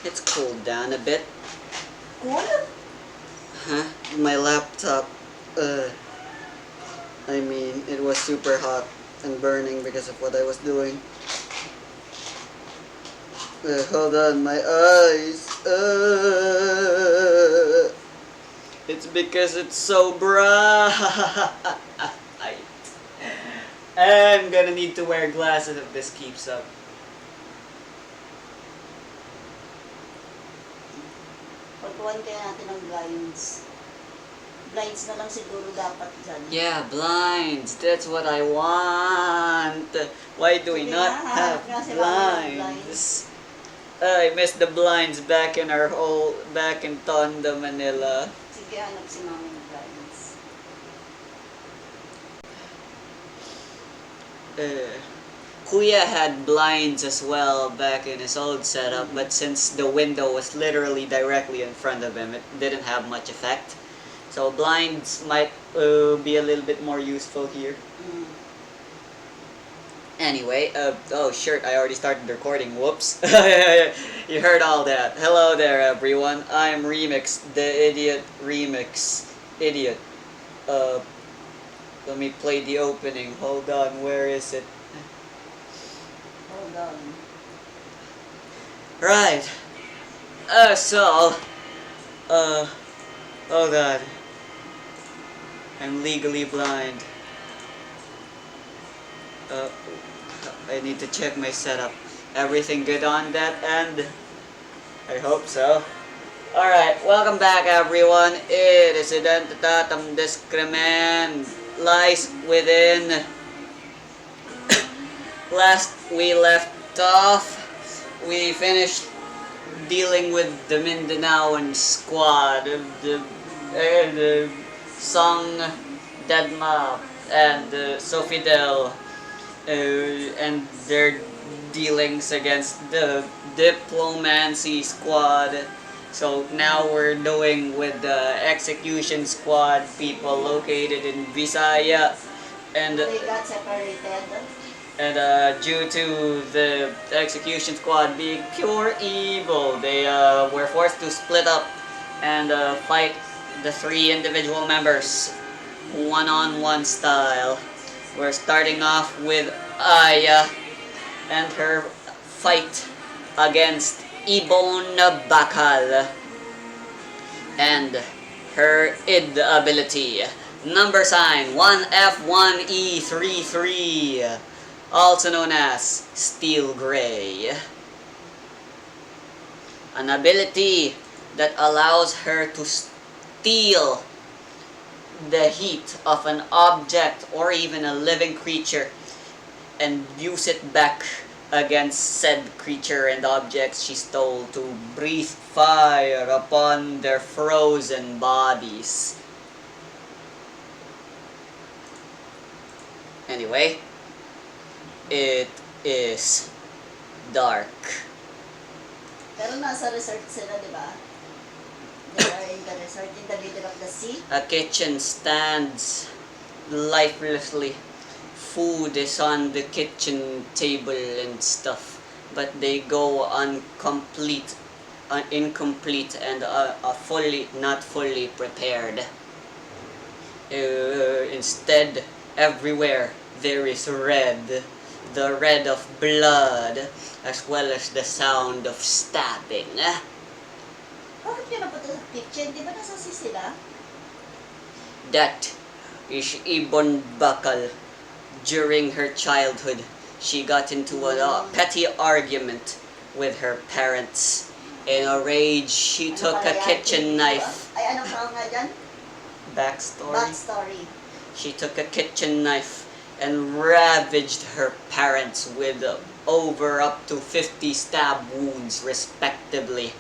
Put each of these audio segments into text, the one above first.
It's cooled down a bit. Cool? Huh? My laptop, it was super hot and burning because of what I was doing. Hold on, my eyes. It's because it's so bright. I'm gonna need to wear glasses if this keeps up. Pagkuhan kaya natin ng blinds. Blinds na lang siguro dapat dyan. Yeah, blinds. That's what I want. Why do we Sige not na, have hanap nga si Mami ng blinds? I missed the blinds back in Tondo, Manila. Sige, hanap si Mami ng blinds. Kuya had blinds as well back in his old setup, but since the window was literally directly in front of him, it didn't have much effect. So blinds might be a little bit more useful here. Anyway, oh shirt, I already started recording, whoops. You heard all that. Hello there everyone, I'm Remix, the idiot remix. Idiot. Let me play the opening, hold on, where is it? Hold on. Right. Oh god. I'm legally blind. I need to check my setup. Everything good on that end? I hope so. Alright, welcome back everyone. It is Identitatum Discrimen lies within. Last we left off, we finished dealing with the Mindanaoan squad, the Song, Dedma, and Sofidel, and their dealings against the Diplomancy squad. So now we're doing with the Execution squad, people located in Visaya, and They got separated. And due to the Execution squad being pure evil, they were forced to split up and fight the three individual members, one-on-one style. We're starting off with Aya and her fight against Ibon Bakal and her ID ability. Number sign 1F1E33. Also known as Steel Gray. An ability that allows her to steal the heat of an object or even a living creature and use it back against said creature and objects she stole to breathe fire upon their frozen bodies. Anyway, it is dark. Pero nasa resort sila, di ba? They are in the resort in the middle of the sea. A kitchen stands lifelessly. Food is on the kitchen table and stuff, but they go incomplete and not fully prepared. Instead, everywhere there is red. The red of blood, as well as the sound of stabbing. Bakit yun napunta sa kitchen? Di ba nasa sea sila? That is Ibon Bakal. During her childhood, she got into a petty argument with her parents. In a rage, she took a kitchen knife. Ay, anong tawag nga dyan? Backstory. She took a kitchen knife and ravaged her parents with over up to 50 stab wounds respectively.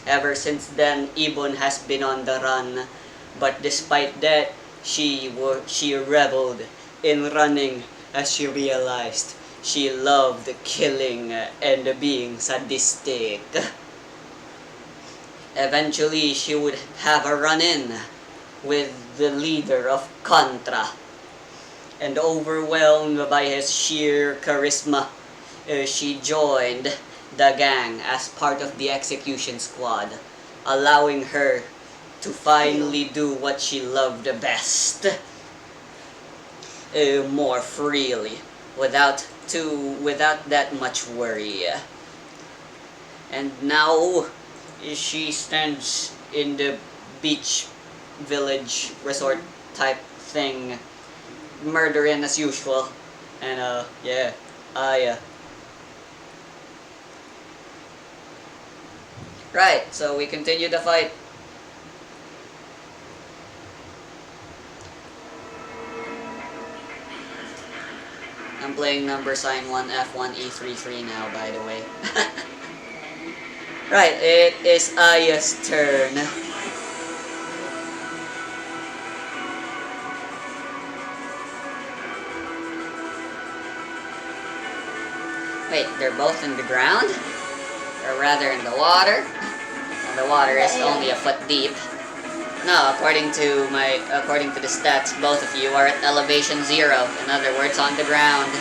Ever since then, Ibon has been on the run, but despite that, she reveled in running as she realized she loved killing and being sadistic. Eventually, she would have a run-in with the leader of Contra. And overwhelmed by his sheer charisma, she joined the gang as part of the execution squad, allowing her to finally do what she loved the best, more freely, without that much worry. And now she stands in the beach village resort type thing, murdering as usual. And yeah, right, so we continue the fight. I'm playing number sign 1 F1 E33 now, by the way. Right, it is Aya's turn. Wait, they're both in the ground? Or rather in the water? And the water is only a foot deep. No, according to the stats, both of you are at elevation 0. In other words, on the ground.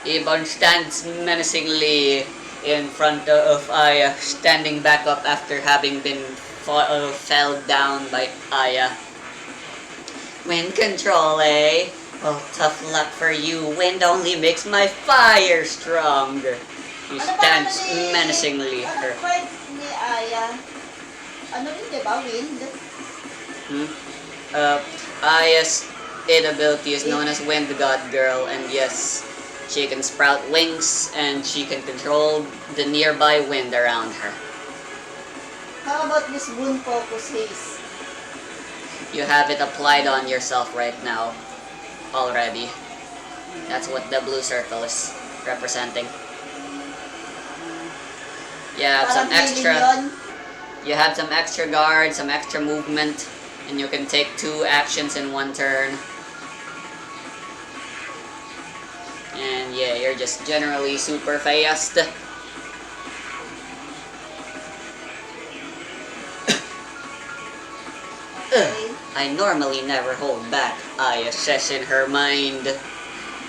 Ibon stands menacingly in front of Aya, standing back up after having been fell down by Aya. Wind control, eh? Oh, tough luck for you. Wind only makes my fire stronger. He stands menacingly. Ni Aya, ano rin diba, wind? Aya's ability is known as Wind God Girl, and yes, she can sprout wings and she can control the nearby wind around her. How about this Moon Focus Haze? You have it applied on yourself right now already. That's what the blue circle is representing. You have some extra guard, some extra movement, and you can take 2 actions in 1 turn. And yeah, you're just generally super fast. I normally never hold back, Aya says in her mind.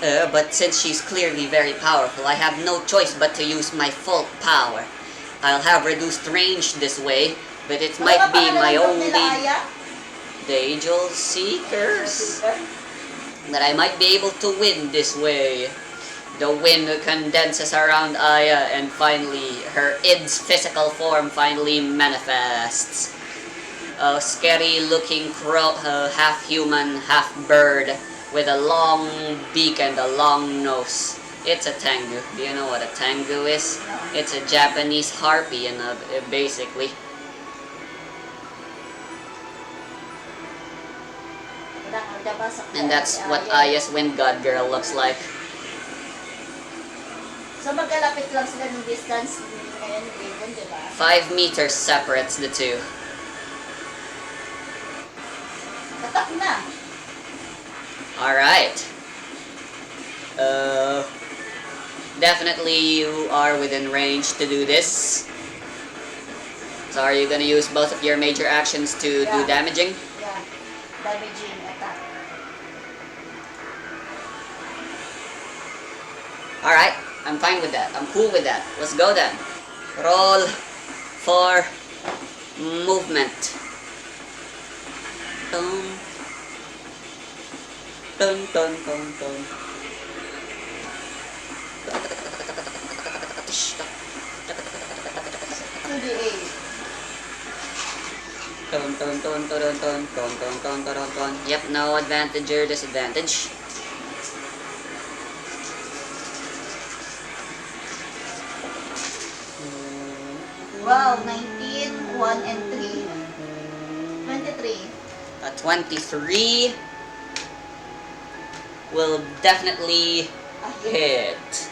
But since she's clearly very powerful, I have no choice but to use my full power. I'll have reduced range this way, but it might be my only... The Angel Seekers? That I might be able to win this way. The wind condenses around Aya, and finally, her id's physical form finally manifests. A scary-looking crow, half-human, half-bird, with a long beak and a long nose. It's a tengu. Do you know what a tengu is? No. It's a Japanese harpy, basically. And that's what Aya's Wind God Girl looks like. So magkalapit lang sila ng distance ngayon, Ibon, di ba? 5 meters separates the two. Katak na! Alright. Definitely you are within range to do this. So are you gonna use both of your major actions to do damaging? Yeah. Damaging attack. Alright, I'm fine with that. I'm cool with that. Let's go then. Roll for movement. Dun, dun, dun, dun, dun. 2d8. Dun, dun, dun, dun, dun, dun, dun, dun, dun, dun, dun. Yep, no advantage or disadvantage. Wow, 19, 1 and 3. 23. A 23 will definitely hit.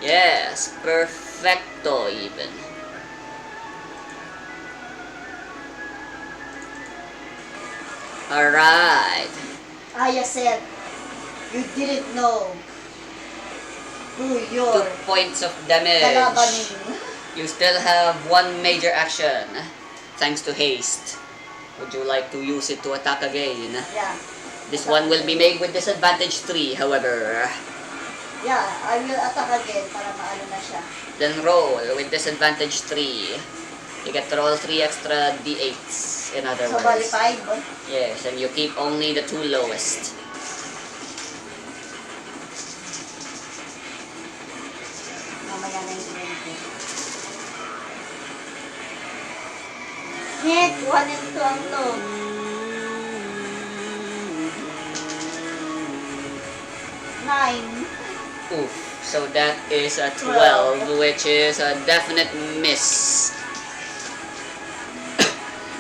Yes, perfecto even. Alright. Aya said, you didn't know who 2 your points of damage. kalabanin. You still have 1 major action, thanks to haste. Would you like to use it to attack again? Yeah. This one will be made with disadvantage 3, however. Yeah, I will attack again para maano na siya. Then roll with disadvantage 3. You get to roll 3 extra d8s, in other So, bali words. 5. Yes, and you keep only the 2 lowest. Mamaya na yung 20. Nick, 1 and 2 ang low. Nine. Oof. So that is a 12, which is a definite miss.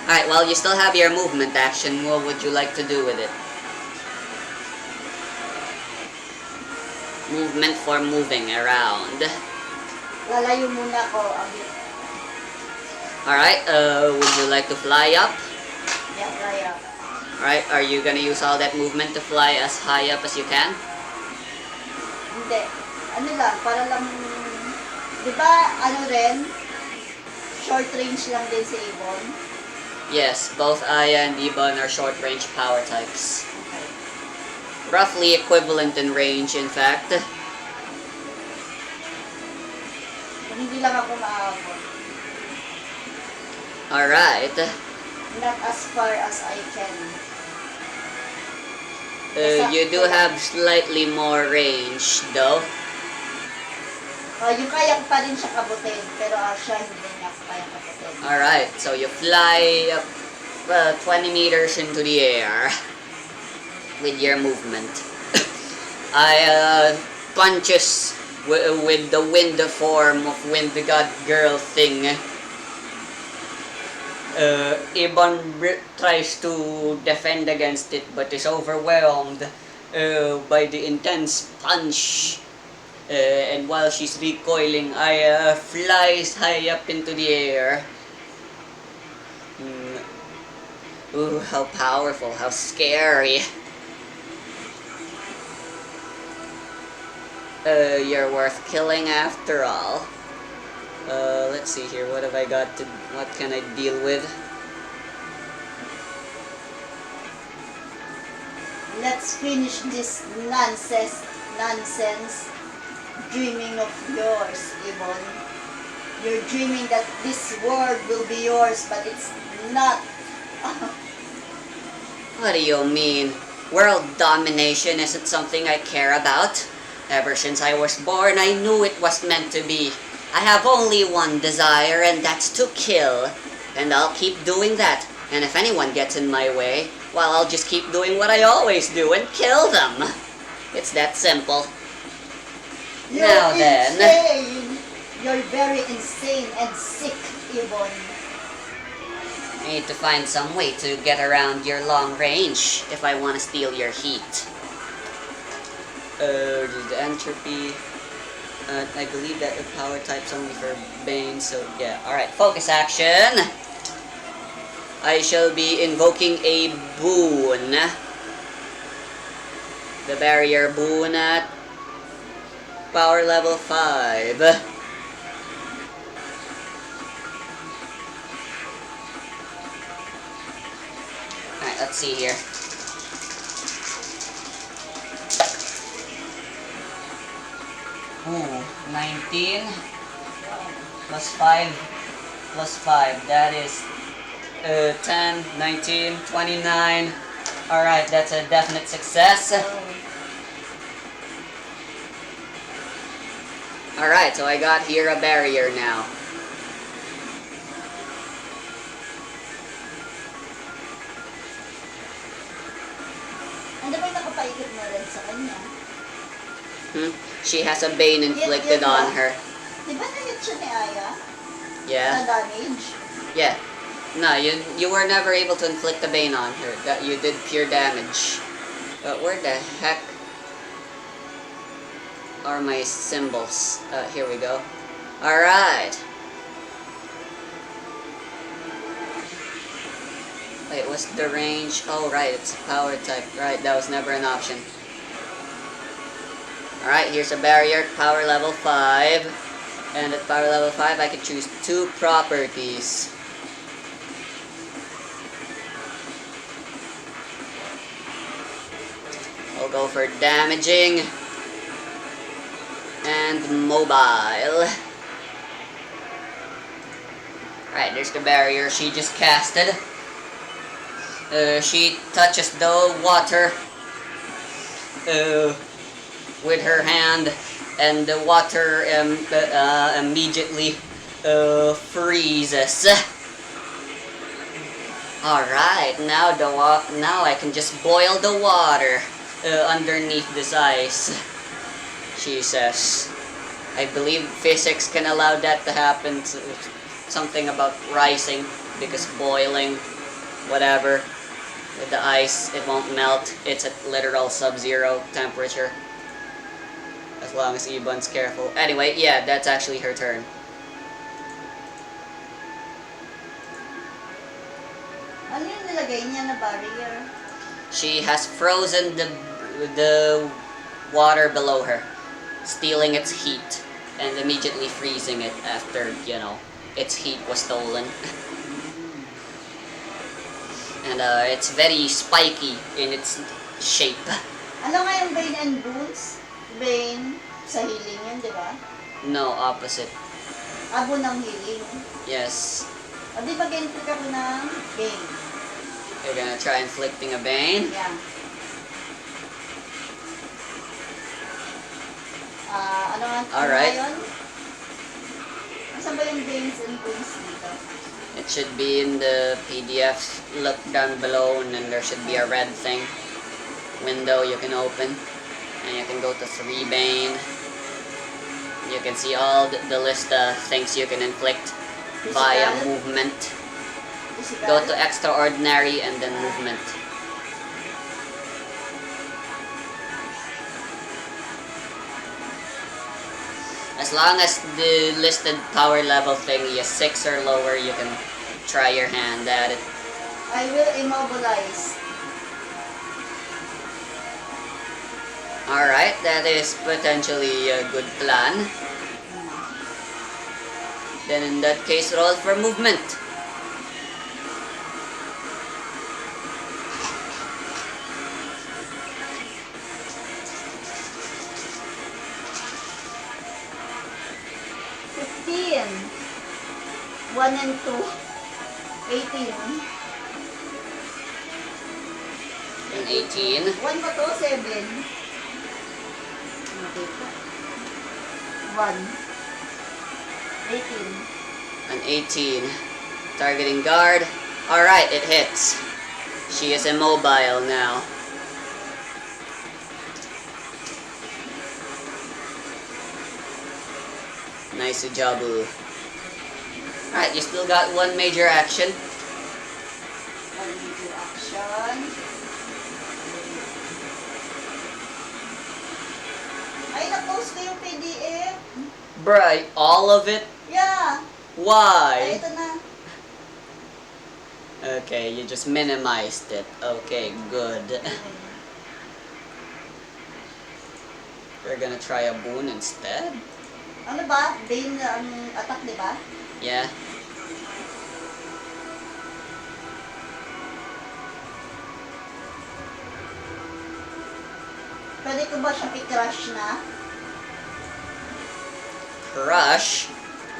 Alright, well, you still have your movement action. What would you like to do with it? Movement for moving around. Lalayo muna ko a bit. Alright, would you like to fly up? Yeah, fly up. Alright, are you gonna use all that movement to fly as high up as you can? Hindi. Ano lang, para lang, di ba, ano rin, short range lang din si Ibon. Yes, both Aya and Ibon are short-range power types. Okay. Roughly equivalent in range, in fact. Kung hindi lang ako maabot. Alright. Not as far as I can. You do have slightly more range, though. Yung kaya ko pa rin siya kabutin, pero siya hindi niya ako kaya kabutin. Alright, so you fly up 20 meters into the air with your movement. I punches with the wind form of Wind God Girl thing. Ibon tries to defend against it but is overwhelmed by the intense punch. And while she's recoiling, Aya flies high up into the air. Ooh, how powerful, how scary. You're worth killing after all. Let's see here, what have I got to, what can I deal with? Let's finish this nonsense dreaming of yours, Ibon. You're dreaming that this world will be yours, but it's not. What do you mean? World domination isn't something I care about. Ever since I was born, I knew it was meant to be. I have only one desire, and that's to kill. And I'll keep doing that. And if anyone gets in my way, well, I'll just keep doing what I always do and kill them. It's that simple. You're Now then. insane. You're very insane and sick, Ibon. I need to find some way to get around your long range if I want to steal your heat. The entropy. I believe that the power type's only for Bane, so yeah. Alright, focus action. I shall be invoking a boon. The barrier boon at power level 5. Alright, let's see here. Ooh, 19 plus 5 plus 5. That is 10, 19, 29. Alright, that's a definite success. Alright, so I got here a barrier now. Ano ba yung nakapaikot mo rin sa kanya? She has a bane inflicted on her. Di ba na-hit siya ni Aya? Yeah. Na damage? Yeah. No, you were never able to inflict a bane on her. That you did pure damage. But where the heck are my symbols? Here we go. Alright. Wait, what's the range? Oh, right, it's a power type. Right, that was never an option. Alright, here's a barrier, power level 5. And at power level 5, I can choose 2 properties. I'll go for damaging. and mobile. Right, there's the barrier she just casted. She touches the water with her hand, and the water immediately freezes. Alright, now I can just boil the water underneath this ice, she says. I believe physics can allow that to happen. Something about rising, because boiling, whatever, with the ice, it won't melt. It's at literal sub-zero temperature. As long as Ebon's careful. Anyway, yeah, that's actually her turn. Ano yung nilagay niya na barrier? She has frozen the water below her, stealing its heat, and immediately freezing it after, its heat was stolen. And it's very spiky in its shape. Ano nga yung Bane and Boons? Bane, sa healing yun, di ba? No, opposite. Abo ng healing. Yes. O di ba ganito ka ko ng Bane? You're gonna try inflicting a bane? Yeah. Ano nga Alright. yun? Saan ba yung Banes and Boons dito? It should be in the PDF. Look down below, and then there should be a red thing. Window you can open. And you can go to 3 Bane. You can see all the list of things you can inflict via movement. Go to Extraordinary and then Movement. As long as the listed power level thing is 6 or lower, you can try your hand at it. I will immobilize. Alright, that is potentially a good plan. Then in that case, roll for movement. One and 2. 18. And 18. 1 ba to? 7. 1. 18. An 18. Targeting guard. Alright, it hits. She is immobile now. Nice job. Alright, you still got 1 major action. 1 major action. Ay, na-post ko yung PDF. Bruh, all of it? Yeah. Why? Ay, ito na. Okay, you just minimized it. Okay, good. We're gonna try a boon instead. Ano ba? Bane ang attack, di ba? Yeah. Pwede ko ba siya i-crush na? Crush?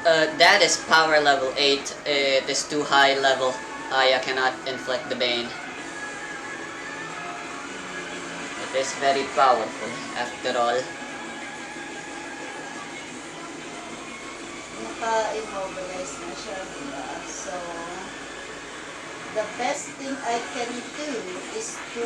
That is power level 8. It is too high level. I cannot inflict the bane. It is very powerful, after all. Naka-immobilize na siya, diba? So, the best thing I can do is to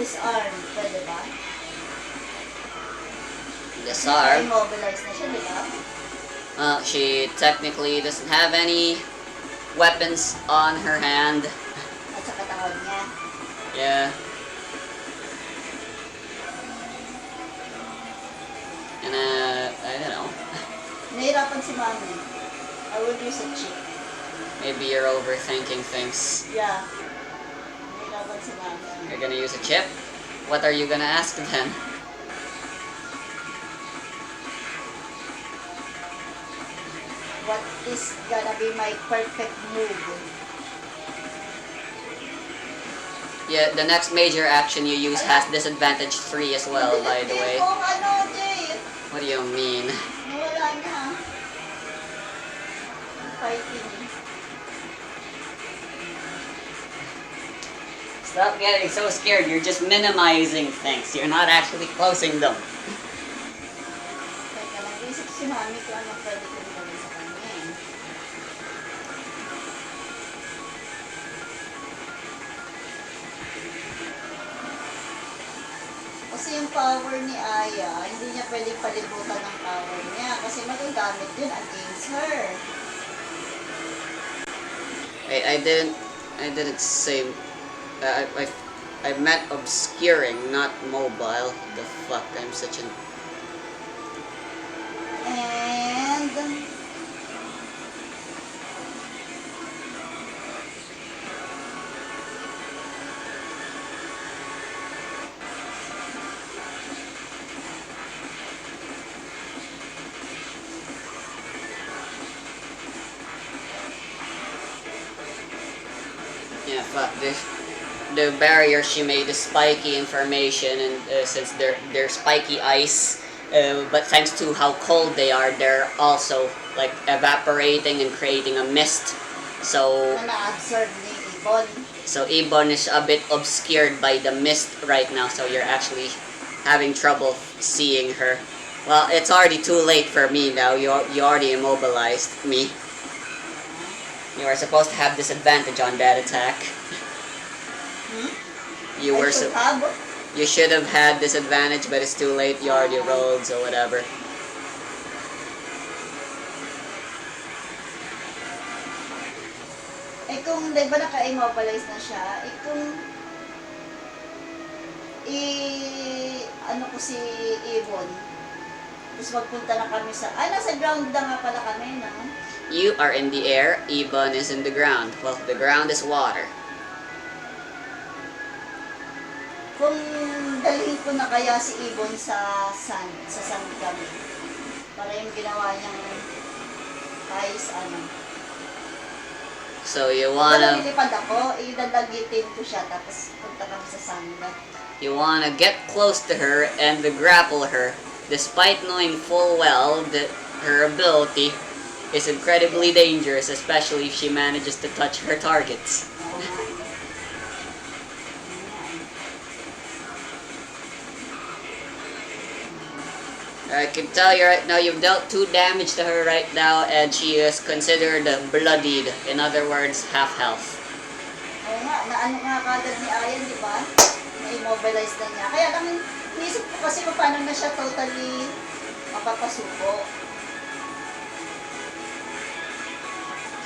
disarm, pwede ba? Disarm? Immobilize na siya, diba? She technically doesn't have any weapons on her hand. At sa katawan niya. Yeah. And I don't know. Nahirapan si Mami. I would use a chip. Maybe you're overthinking things. Yeah. Nahirapan si Mami. You're gonna use a chip? What are you gonna ask then? what is gonna be my perfect move. Yeah, the next major action you use has disadvantage 3 as well, by the way. Jay. What do you mean? Nawala na. Fighting. Stop getting so scared. You're just minimizing things. You're not actually closing them. Teka lang, isip si mami kung ano pwede kong gawin sa kanya eh. Kasi yung power ni Aya, hindi niya pwedeng palibutan ng power niya kasi magagamit yun against her. I didn't say. I meant obscuring, not mobile. The fuck, I'm such an. And Yeah, fuck this. The barrier she made is spiky information, and since they're spiky ice, but thanks to how cold they are, they're also like evaporating and creating a mist. So na na-absorb ni Ibon. so Ibon is a bit obscured by the mist right now. So you're actually having trouble seeing her. Well, it's already too late for me now. You already immobilized me. You are supposed to have disadvantage on that attack. You were you should have had disadvantage, but it's too late. You already rolled, so whatever. Eh kung di ba naka-immobilize na siya, eh kung ano ko si Ibon, tapos magpunta na kami sa, nasa ground na nga pala kami, no? You are in the air, Ibon is in the ground. Well, the ground is water. Kung dalhin ko na kaya si Ibon sa sand kami, para yung ginawa niyang ice, So you Wala wanna nilipad ako, idadagitin ko siya, tapos punta kami sa sand. get close to her and grapple her, despite knowing full well that her ability is incredibly dangerous, especially if she manages to touch her targets. I can tell you right now, you've dealt 2 damage to her right now, and she is considered bloodied. In other words, half health. Oo nga, naano nga kagad ni Ayan, di ba? Na-immobilize na niya. Kaya lang, inisip ko kasi kung paano na siya totally mapapasuko.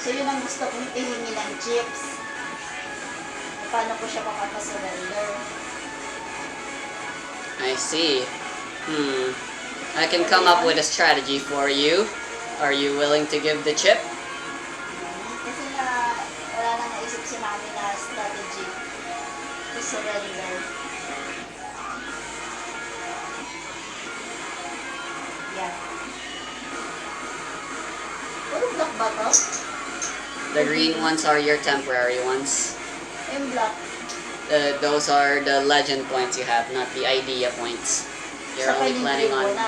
So yun ang gusto kong ihingi ng chips. Paano ko siya makapasurrender. I see. I can come up with a strategy for you. Are you willing to give the chip? Kasi wala nang naisip si mami na strategy to surrender. Yeah. Puro block ba to? The green ones are your temporary ones. Yung block. Those are the legend points you have, not the idea points. You're So, only pwedeng planning green on. muna.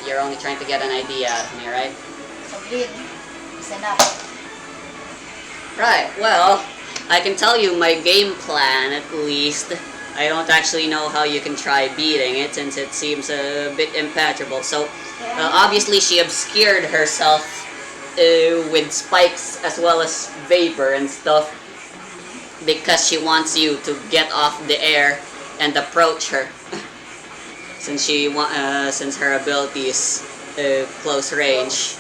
You're only trying to get an idea out of me, right? So green is enough. Right. Well, I can tell you my game plan at least. I don't actually know how you can try beating it since it seems a bit impenetrable. So, obviously she obscured herself with spikes as well as vapor and stuff because she wants you to get off the air and approach her. Since her ability is close range,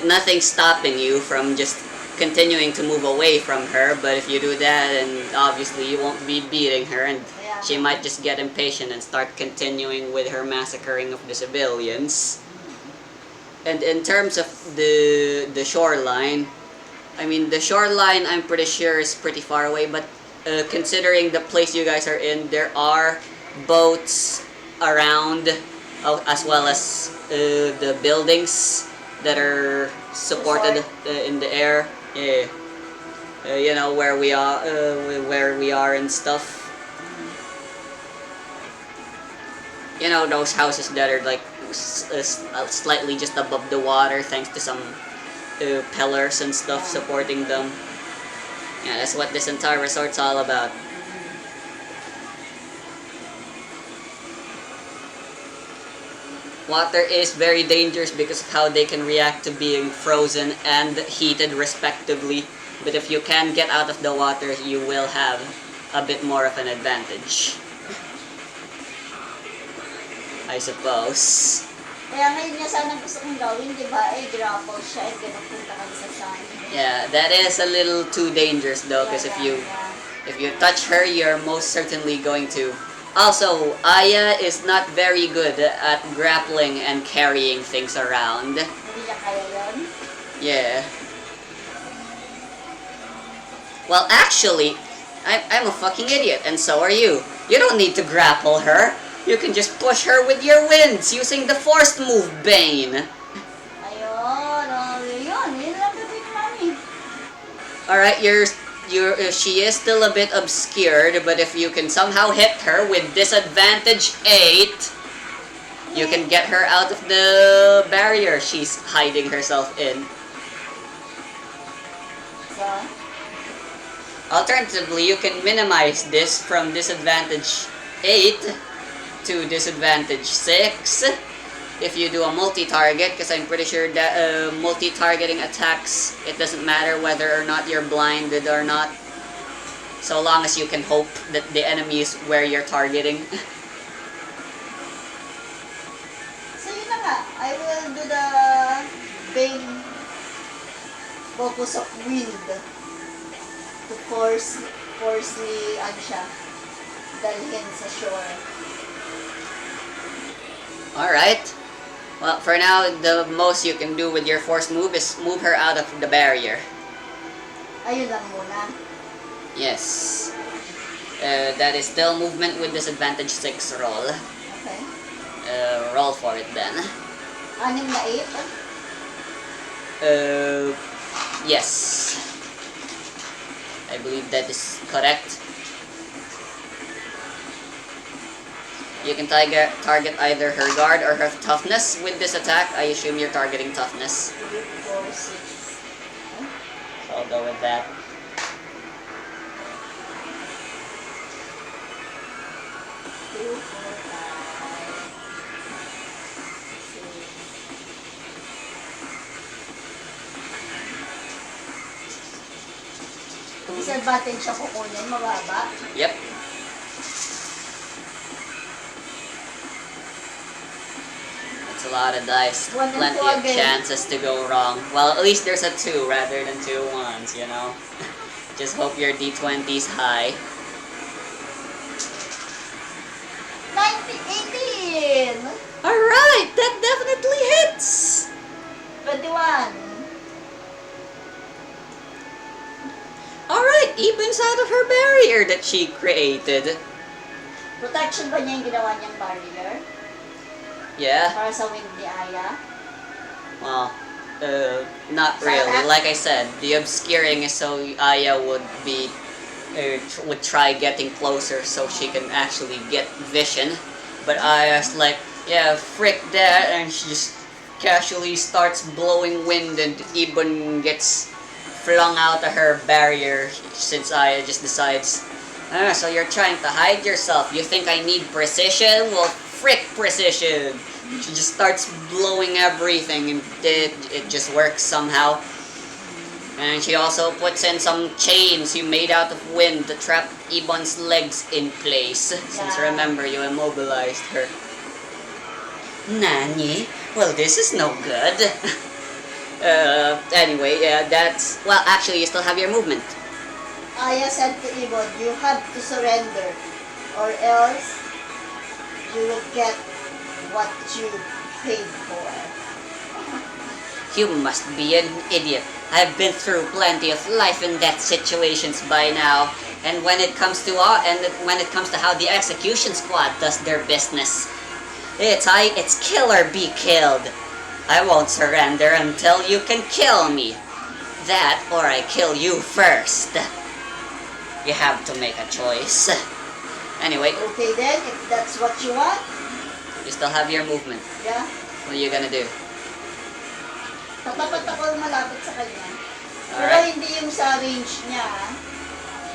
nothing's stopping you from just continuing to move away from her. But if you do that, then obviously you won't be beating her, and she might just get impatient and start continuing with her massacring of the civilians. And in terms of the shoreline, I mean the shoreline I'm pretty sure is pretty far away, but considering the place you guys are in, there are boats around, as well as the buildings that are supported in the air. Yeah. You know where we are and stuff. You know those houses that are like slightly just above the water, thanks to some pillars and stuff supporting them. Yeah, that's what this entire resort's all about. Water is very dangerous because of how they can react to being frozen and heated respectively. But if you can get out of the water, you will have a bit more of an advantage, I suppose. Kaya ngayon niya sana gusto kong gawin, di ba? Grapple siya, punta kami sa sun. Yeah, that is a little too dangerous though, because if you touch her, you're most certainly going to. Also, Aya is not very good at grappling and carrying things around. Hindi niya kaya yun? Yeah. Well, actually, I'm a fucking idiot, and so are you. You don't need to grapple her. You can just push her with your winds using the forced move, Bane. Ayun, yun lang gawin namin. Alright, she is still a bit obscured, but if you can somehow hit her with disadvantage 8, you can get her out of the barrier she's hiding herself in. So? Alternatively, you can minimize this from disadvantage 8 to disadvantage 6 if you do a multi-target, because I'm pretty sure that multi-targeting attacks, it doesn't matter whether or not you're blinded or not, so long as you can hope that the enemy is where you're targeting. So yun na nga, I will do the Bane focus of wind to force siya dalhin sa shore. Alright. Well, for now, the most you can do with your force move is move her out of the barrier. Ayun lang muna. Yes. That is still movement with disadvantage 6 roll. Okay. Roll for it then. 6 na 8? Yes. I believe that is correct. You can target either her guard or her toughness with this attack. I assume you're targeting toughness. 3, 4, 6. So I'll go with that. Disadvantage siya kukunin, mababa. Yep. That's a lot of dice. One and Plenty two of again. chances to go wrong. Well, at least there's a 2 rather than 2 1s, you know? Just hope your D20's high. 18! Alright! That definitely hits! 21. Alright, evens out of her barrier that she created. Protection ba niya yung ginawa niyang barrier? Yeah? Para sa wind ni Aya? Well, not really. Like I said, the obscuring is so Aya would try getting closer so she can actually get vision. But Aya's like, yeah, frick that, and she just casually starts blowing wind and even gets flung out of her barrier since Aya just decides, so you're trying to hide yourself. You think I need precision? Well, frick precision! She just starts blowing everything and it just works somehow. And she also puts in some chains you made out of wind to trap Ibon's legs in place. Since remember, you immobilized her. Nani? Well, this is no good. Anyway, yeah, that's... Well, actually, you still have your movement. Aya said to Ibon, you have to surrender, or else you will get what you paid for. You must be an idiot. I've been through plenty of life and death situations by now, and when it comes to how the execution squad does their business, it's kill or be killed. I won't surrender until you can kill me. That or I kill you first. You have to make a choice. Anyway, Okay then, if that's what you want, you still have your movement. yeah. What are you gonna do? Tatapat ako malapit sa kanya. Pero Alright. hindi yung sa range niya.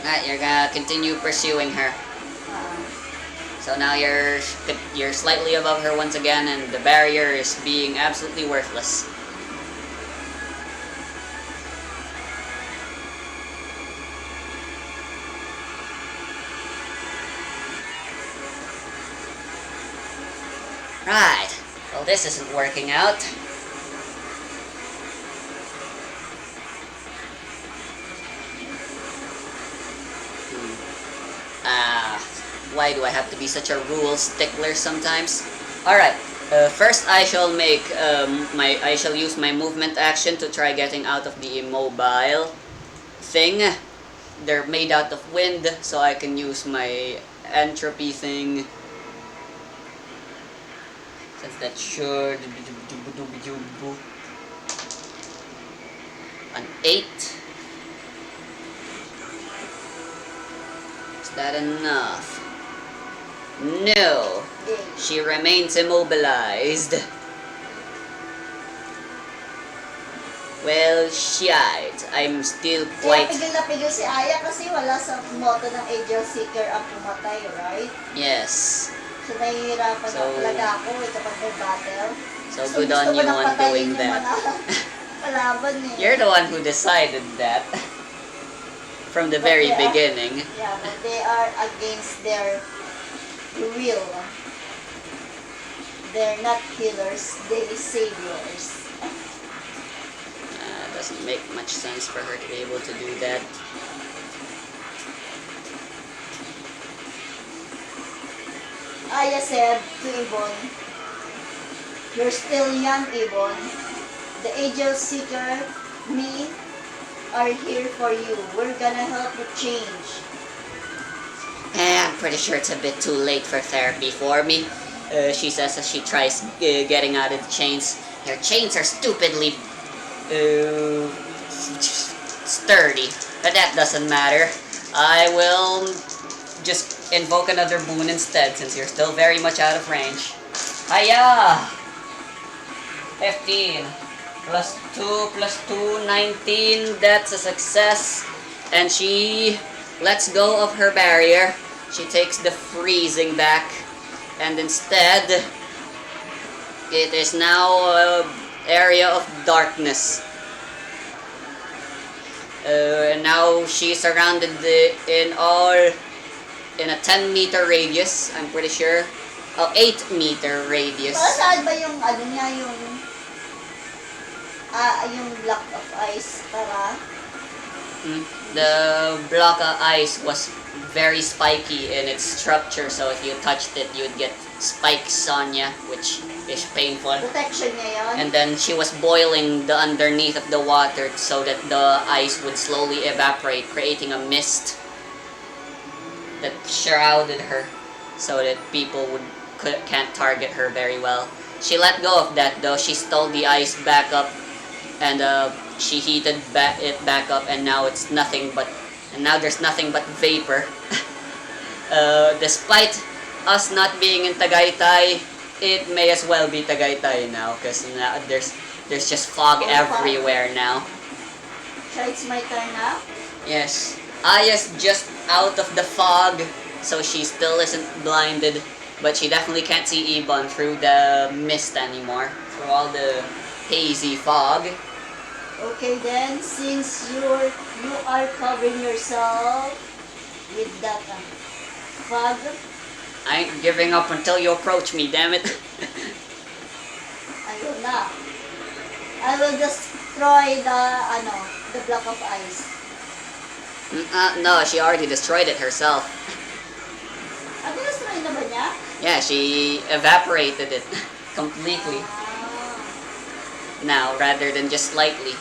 Alright, you're gonna continue pursuing her. Ah. So now you're slightly above her once again, and the barrier is being absolutely worthless. Right. Well, this isn't working out. Why do I have to be such a rule stickler sometimes? Alright, first I shall I shall use my movement action to try getting out of the immobile thing. They're made out of wind, so I can use my entropy thing. Since that should... An 8. Is that enough? No. She remains immobilized. Well, shite. I'm still Kaya quite... pigil na pigil si Aya kasi wala sa moto ng Angel Seeker ang pumatay, right? Yes. So nahihirapan na talaga ako kapag may battle. So good on you on doing that. Kalaban eh. You're the one who decided that. From the very beginning. Yeah, but they are against their will. They're not healers, they're saviors. Doesn't make much sense for her to be able to do that. Aya said to Yvonne, "You're still young, Yvonne. The Angel Seeker, me, are here for you. We're gonna help you change." I'm pretty sure it's a bit too late for therapy for me. She says as she tries getting out of the chains. Your chains are stupidly sturdy, but that doesn't matter. I will just invoke another boon instead, since you're still very much out of range. Hiya! 15 plus 2 plus 2, 19. That's a success. And she lets go of her barrier. She takes the freezing back, and instead it is now an area of darkness. And now she's surrounded in a 10-meter radius, I'm pretty sure. 8-meter radius. Para saan ba yung ano niya, yung block of ice para? The block of ice was very spiky in its structure, so if you touched it, you'd get spikes on ya, which is painful. Protection niya yun? And then she was boiling the underneath of the water so that the ice would slowly evaporate, creating a mist that shrouded her, so that people can't target her very well. She let go of that though. She stole the ice back up, and she heated it back up, and now it's nothing but, and now there's nothing but vapor. Despite us not being in Tagaytay, it may as well be Tagaytay now, because now there's just fog everywhere now. So it's my turn now? Yes. Aya's just out of the fog, so she still isn't blinded, but she definitely can't see Ibon through the mist anymore, through all the hazy fog. Okay then, since you are covering yourself with that fog, I ain't giving up until you approach me, damn it. I will not. I will destroy the block of ice. No, she already destroyed it herself. Ano destroy na ba niya? Yeah, she evaporated it completely now, rather than just slightly,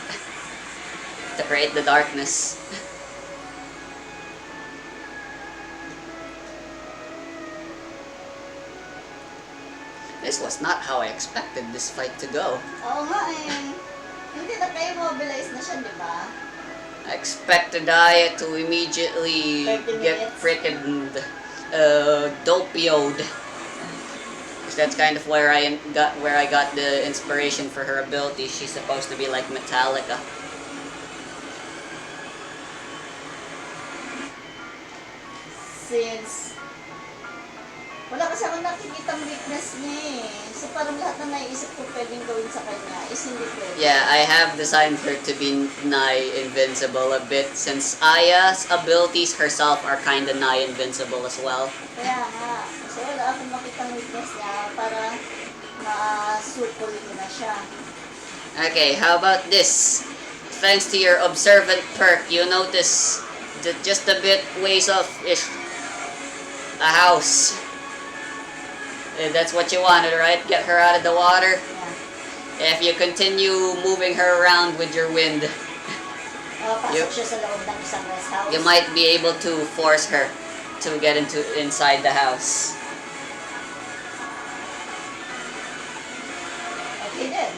to create the darkness. this was not how I expected this fight to go. Oo nga eh. Hindi na kayo mobilize na siya, di ba? I expected I to immediately 30 get minutes. freaking dopioed. 'Cause that's kind of where I got the inspiration for her ability. She's supposed to be like Metallica. Since wala kasi ako nakikitang weakness niya eh. So parang lahat na naiisip ko pwedeng gawin sa kanya is hindi pwede. Yeah, I have designed her to be nigh invincible a bit since Aya's abilities herself are kinda nigh invincible as well. Kaya nga. So wala akong makitang weakness niya para ma-supol ko na siya. Okay, how about this? Thanks to your observant perk, you notice that just a bit ways off is a house. That's what you wanted, right? Get her out of the water. Yeah. If you continue moving her around with your wind, Pasok siya sa loob ng isang rest house. you might be able to force her to get inside the house. Okay din.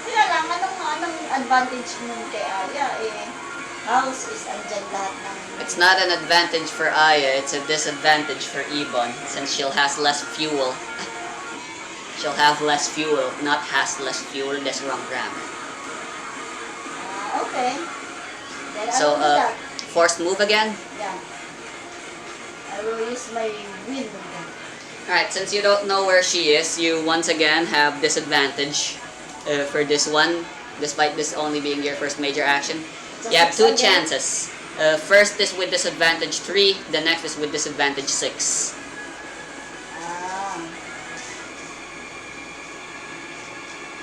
Kaya lang, anong advantage nun kay Aya eh? House is andyan lahat ng... It's not an advantage for Aya, it's a disadvantage for Ibon since she'll has less fuel. She'll have less fuel, not has less fuel, that's wrong grammar. Okay. Then So, I will do that. forced move again? Yeah. I will use my wind again. Alright, since you don't know where she is, you once again have disadvantage for this one, despite this only being your first major action. You have two chances. First is with disadvantage 3, the next is with disadvantage 6.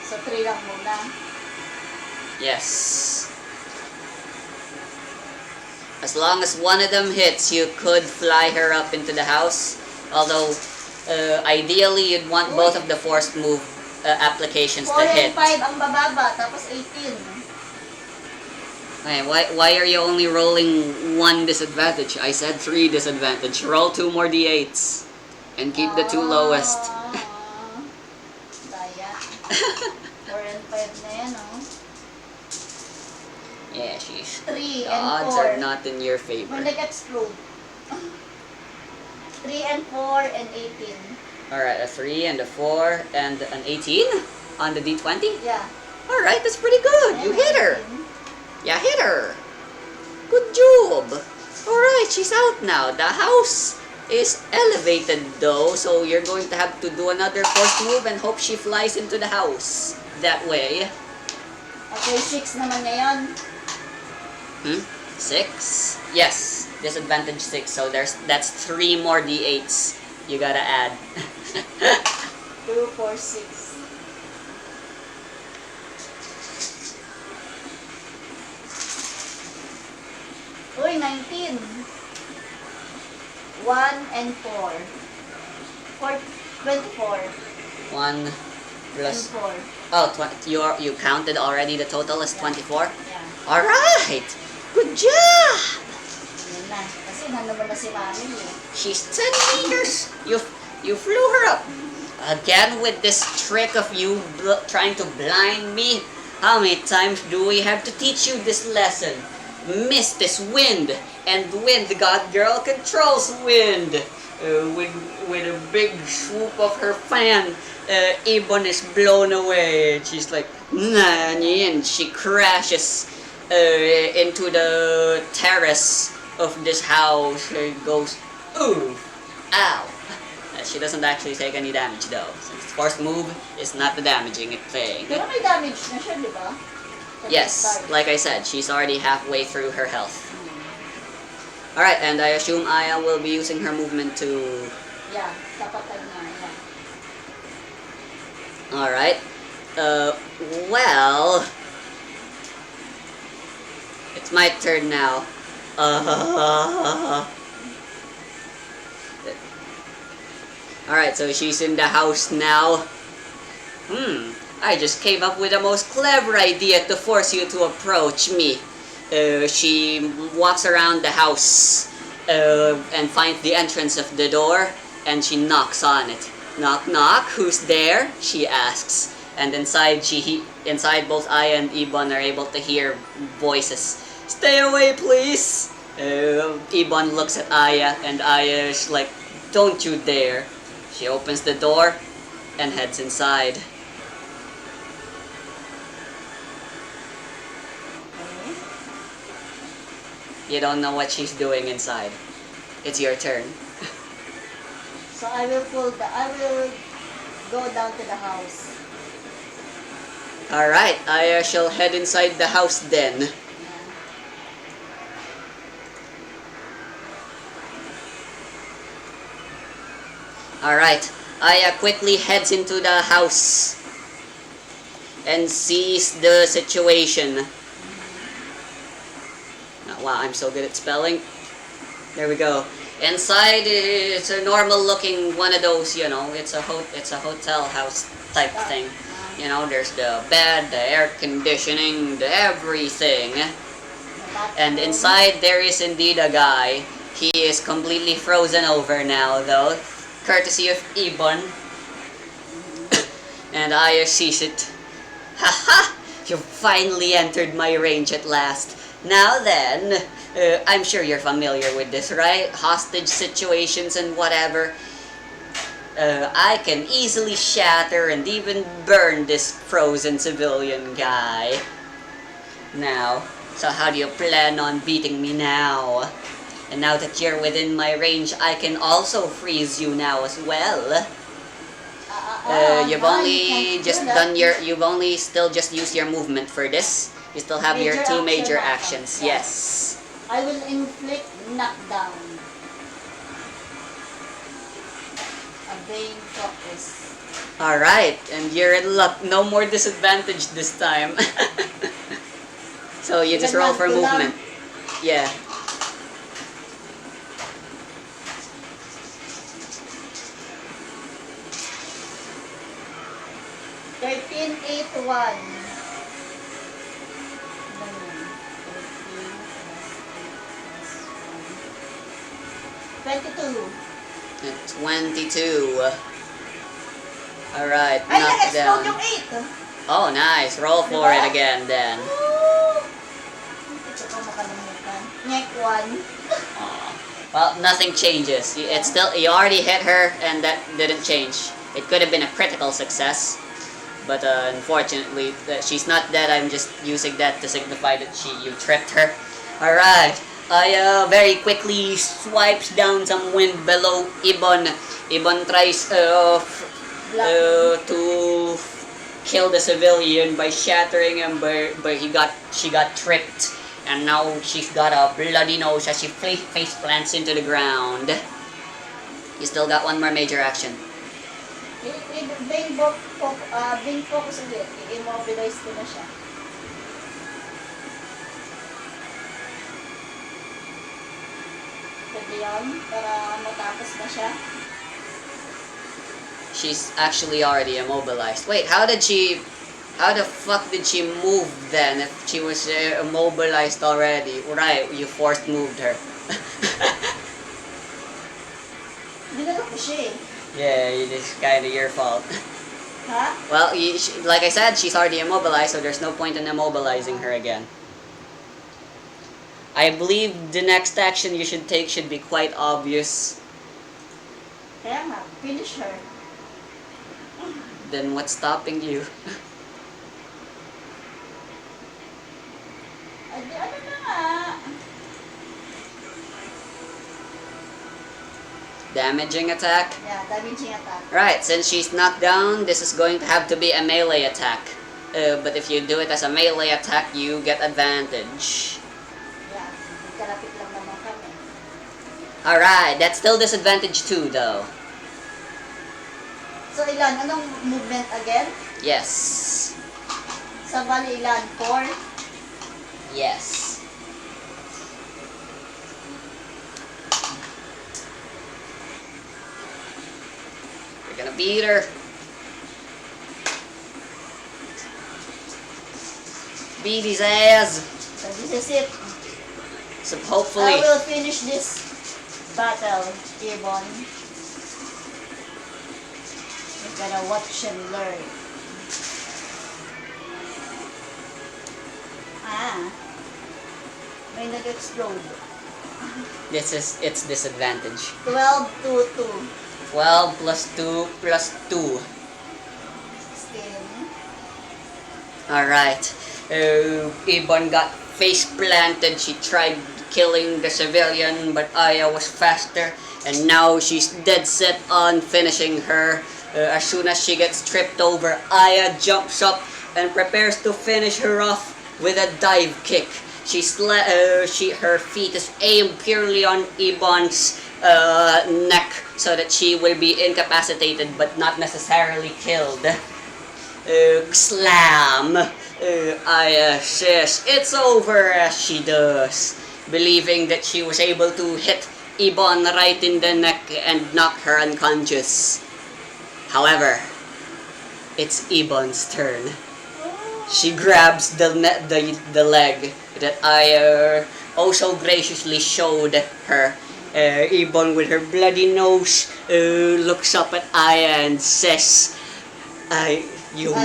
So 3 lang muna. Yes. As long as one of them hits, you could fly her up into the house. Although, ideally, you'd want both of the forced move applications 4 to hit. and 5 ang bababa, tapos 18. Okay, why are you only rolling 1 disadvantage? I said 3 disadvantage. Roll 2 more d8s. And keep the 2 lowest. Daya. 4 and 5 na yan, oh. Yeah, sheesh. 3 The and 4. odds are not in your favor. May nag-explode. 3 and 4 and 18. Alright, a 3 and a 4 and an 18 on the d20? Yeah. Alright, that's pretty good. You hit her. 18. Yeah, hit her. Good job. Alright, she's out now. The house is elevated though, so you're going to have to do another forced move and hope she flies into the house. That way. Okay, 6 naman ngayon. 6? Yes. Disadvantage 6, so that's 3 more d8s you gotta add. 2, 4, 6. Uy, 19. 1 and 4. 24 1 and plus... 4. Oh, you counted already the total as 24? Yeah. Alright! Good job! Yun na. Kasi naman na si Mami eh. She's 10 meters! You flew her up! Again with this trick of you trying to blind me? How many times do we have to teach you this lesson? Mist is wind, and wind god girl controls wind. With a big swoop of her fan, Ibon is blown away. She's like, "Nani?" and she crashes into the terrace of this house. It goes, ooh, ow. She doesn't actually take any damage though. Since forced move is not the damaging thing. Pero may damage na siya, di ba? Yes, like I said, she's already halfway through her health. Alright, and I assume Aya will be using her movement to... Yeah, kapatid na. Yeah. Alright. Well... It's my turn now. Alright, so she's in the house now. I just came up with the most clever idea to force you to approach me. She walks around the house and finds the entrance of the door, and she knocks on it. Knock knock, who's there? She asks. And inside both Aya and Ibon are able to hear voices. Stay away, please! Ibon looks at Aya and Aya is like, don't you dare. She opens the door and heads inside. Okay. You don't know what she's doing inside. It's your turn. So I will go down to the house. Alright, Aya shall head inside the house then. Yeah. Alright, Aya quickly heads into the house and sees the situation. Wow, I'm so good at spelling. There we go. Inside, it's a normal looking one of those, you know, it's a hotel house type thing. You know, there's the bed, the air conditioning, the everything. And inside there is indeed a guy. He is completely frozen over now though, courtesy of Ibon. And Aya sees it. Haha! You've finally entered my range at last. Now then, I'm sure you're familiar with this, right? Hostage situations and whatever. I can easily shatter and even burn this frozen civilian guy. Now, so how do you plan on beating me now? And now that you're within my range, I can also freeze you now as well. You've only just done you've only still just used your movement for this. You still have your two major actions. Yeah. Yes. I will inflict knockdown. A vain focus. Alright, and you're in luck. No more disadvantage this time. So you just roll for movement. Yeah. Thirteen, 8, 1. 22. 22. Alright, Ay, knock nag-explode down. yung 8. Oh, nice. Roll for it again then. Ito ko makalimutan. Neck 1. Well, nothing changes. It's still, you already hit her and that didn't change. It could have been a critical success. But unfortunately, she's not dead. I'm just using that to signify that you tripped her. Alright. Aya very quickly swipes down some wind below Ibon. Ibon tries to kill the civilian by shattering him, but she got tricked, and now she's got a bloody nose as she face plants into the ground. You still got one more major action. Being focus ulit. I-immobilize ko na siya. Pwede yun, para matapos na siya. She's actually already immobilized. Wait, how the fuck did she move then if she was immobilized already? Right, you forced moved her. Dinalo ko siya eh. Yeah, it's kind of your fault. Ha? Well, like I said, she's already immobilized, so there's no point in immobilizing her again. I believe the next action you should take should be quite obvious. Kaya nga, finish her. Then what's stopping you? Ano na nga? Damaging attack? Yeah, damaging attack. Right, since she's knocked down, this is going to have to be a melee attack. But if you do it as a melee attack, you get advantage. Yeah, kalapit lang naman kami. Alright, that's still disadvantage 2 though. So ilan? Anong movement again? Yes. Sa bali ilan? 4? Yes. You're gonna beat her. Beat his ass. So this is it. So hopefully. I will finish this battle, Ibon. Gotta watch and learn. Ah. May nag-explode. It's disadvantage. 12 to 2. 12 plus 2 plus 2. 16. Alright. Ibon got face planted. She tried killing the civilian, but Aya was faster. And now she's dead set on finishing her. As soon as she gets tripped over, Aya jumps up and prepares to finish her off with a dive kick. Her feet is aimed purely on Ibon's neck so that she will be incapacitated but not necessarily killed. Slam! Aya says it's over as she does, believing that she was able to hit Ibon right in the neck and knock her unconscious. However, it's Ibon's turn. She grabs the leg that I so graciously showed her. Ibon, with her bloody nose, looks up at Aya and says, "You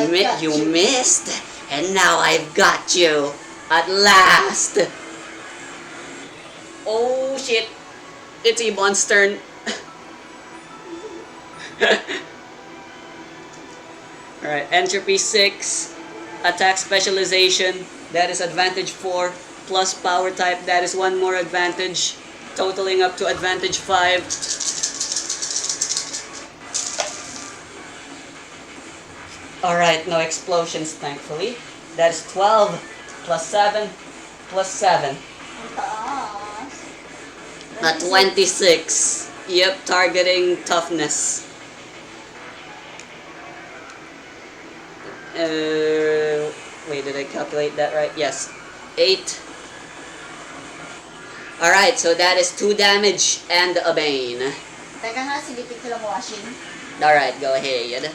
missed, and now I've got you at last." Oh shit! It's Ibon's turn. Alright, entropy 6, attack specialization, that is advantage 4, plus power type, that is 1 more advantage, totaling up to advantage 5. Alright, no explosions thankfully. That is 12 plus 7 plus 7. At 26. Yep, targeting toughness. Wait, did I calculate that right? Yes. 8. Alright, so that is 2 damage and a bane. Teka nga, silipin ko lang washing. Alright, go ahead.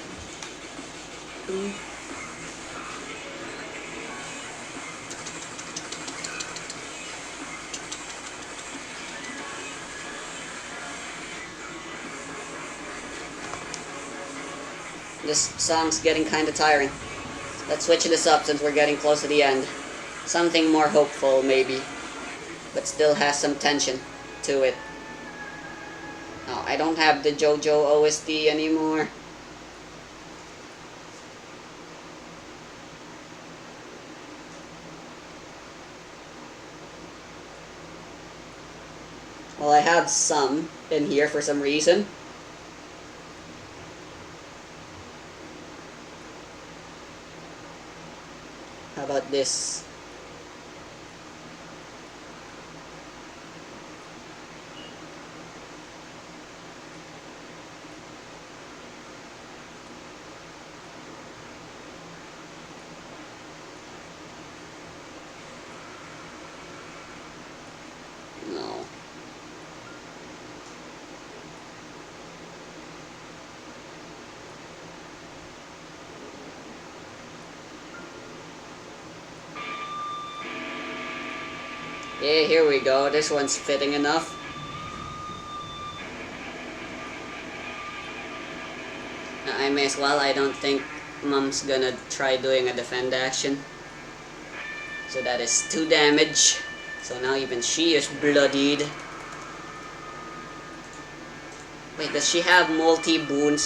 This song's getting kinda tiring. Let's switch this up since we're getting close to the end. Something more hopeful, maybe. But still has some tension to it. Oh, I don't have the JoJo OST anymore. Well, I have some in here for some reason. How about this? No. Yeah, here we go. This one's fitting enough. I may as well. I don't think Mom's gonna try doing a defend action. So that is 2 damage. So now even she is bloodied. Wait, does she have multi-bane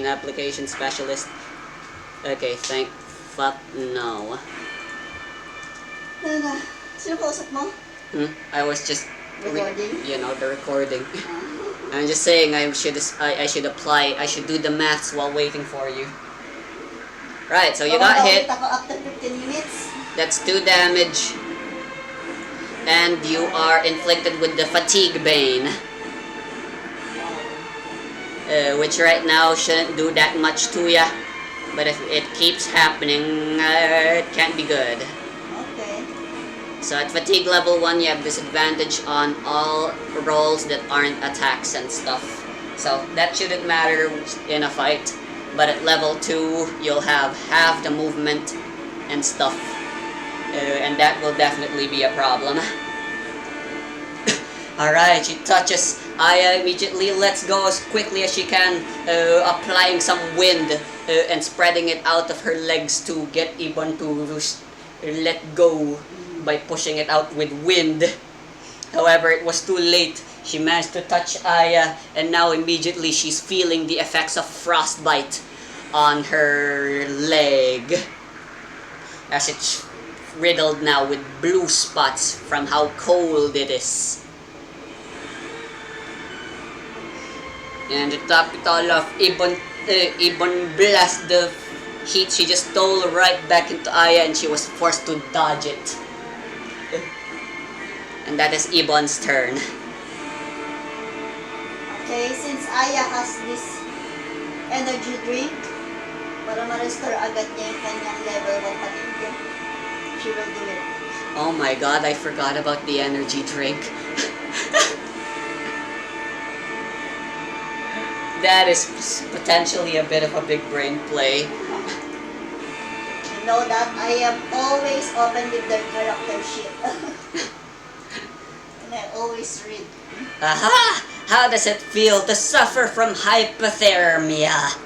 application specialist? Okay, thank fuck no. Ayun na. Sino kausap mo? I was just Recording? the recording. I'm just saying I should do the maths while waiting for you. Right, so you got hit. Ako after 15 minutes. That's 2 damage. And you are inflicted with the fatigue bane. Which right now shouldn't do that much to ya. But if it keeps happening, it can't be good. Okay. So at fatigue level 1, you have disadvantage on all rolls that aren't attacks and stuff. So that shouldn't matter in a fight. But at level 2, you'll have half the movement and stuff. And that will definitely be a problem. Alright, she touches Aya immediately lets go as quickly as she can, applying some wind and spreading it out of her legs to get Ibon to let go by pushing it out with wind. However, it was too late. She managed to touch Aya, and now immediately she's feeling the effects of frostbite on her leg, as it's riddled now with blue spots from how cold it is. And to top it all off, Ibon blast the heat. She just stole right back into Aya, and she was forced to dodge it. And that is Ibon's turn. Okay, since Aya has this energy drink, para ma-restore agad niya yung kanyang level 1 panindig, she will do it. Oh my god, I forgot about the energy drink. That is potentially a bit of a big brain play. You know that I am always open with their character sheet. And I always read. Aha! How does it feel to suffer from hypothermia?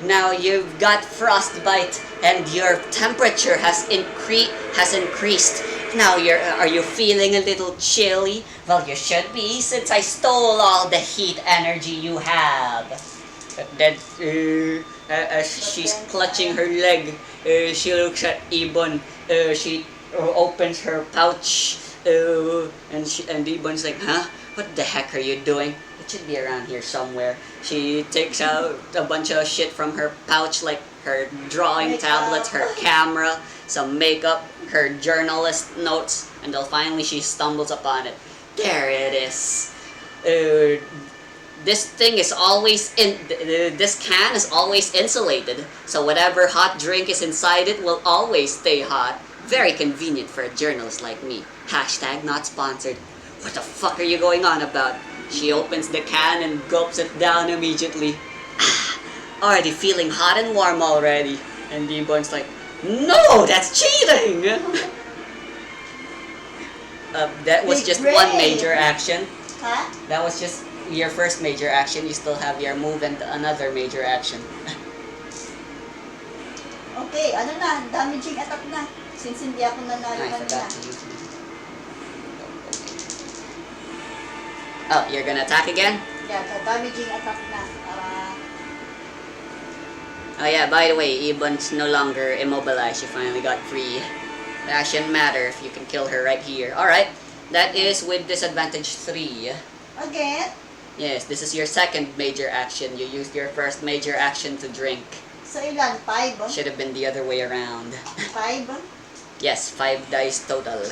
Now you've got frostbite and your temperature has increased. Now are you feeling a little chilly? Well, you should be, since I stole all the heat energy you have. Then, as she's clutching her leg, she looks at Ibon. She opens her pouch, and Ibon's like, huh? What the heck are you doing? It should be around here somewhere. She takes out a bunch of shit from her pouch, like her drawing tablets, her camera, some makeup, her journalist notes, until finally she stumbles upon it. There it is. This thing is always this can is always insulated, so whatever hot drink is inside it will always stay hot. Very convenient for a journalist like me. Hashtag not sponsored. What the fuck are you going on about? She opens the can and gulps it down immediately. Already feeling hot and warm already. And Ibon's like, no, that's cheating! That was just one major action. Huh? That was just your first major action. You still have your move and another major action. Okay, ano na, damaging attack na. Since hindi ako nanalo I kanina. forgot to use my... Oh, you're gonna attack again? Yeah, damaging attack na. Oh yeah, by the way, Ibon's no longer immobilized. She finally got free. That shouldn't matter if you can kill her right here. Alright, that is with disadvantage 3. Again? Yes, this is your second major action. You used your first major action to drink. So ilan? 5? Should have been the other way around. 5? Yes, 5 dice total.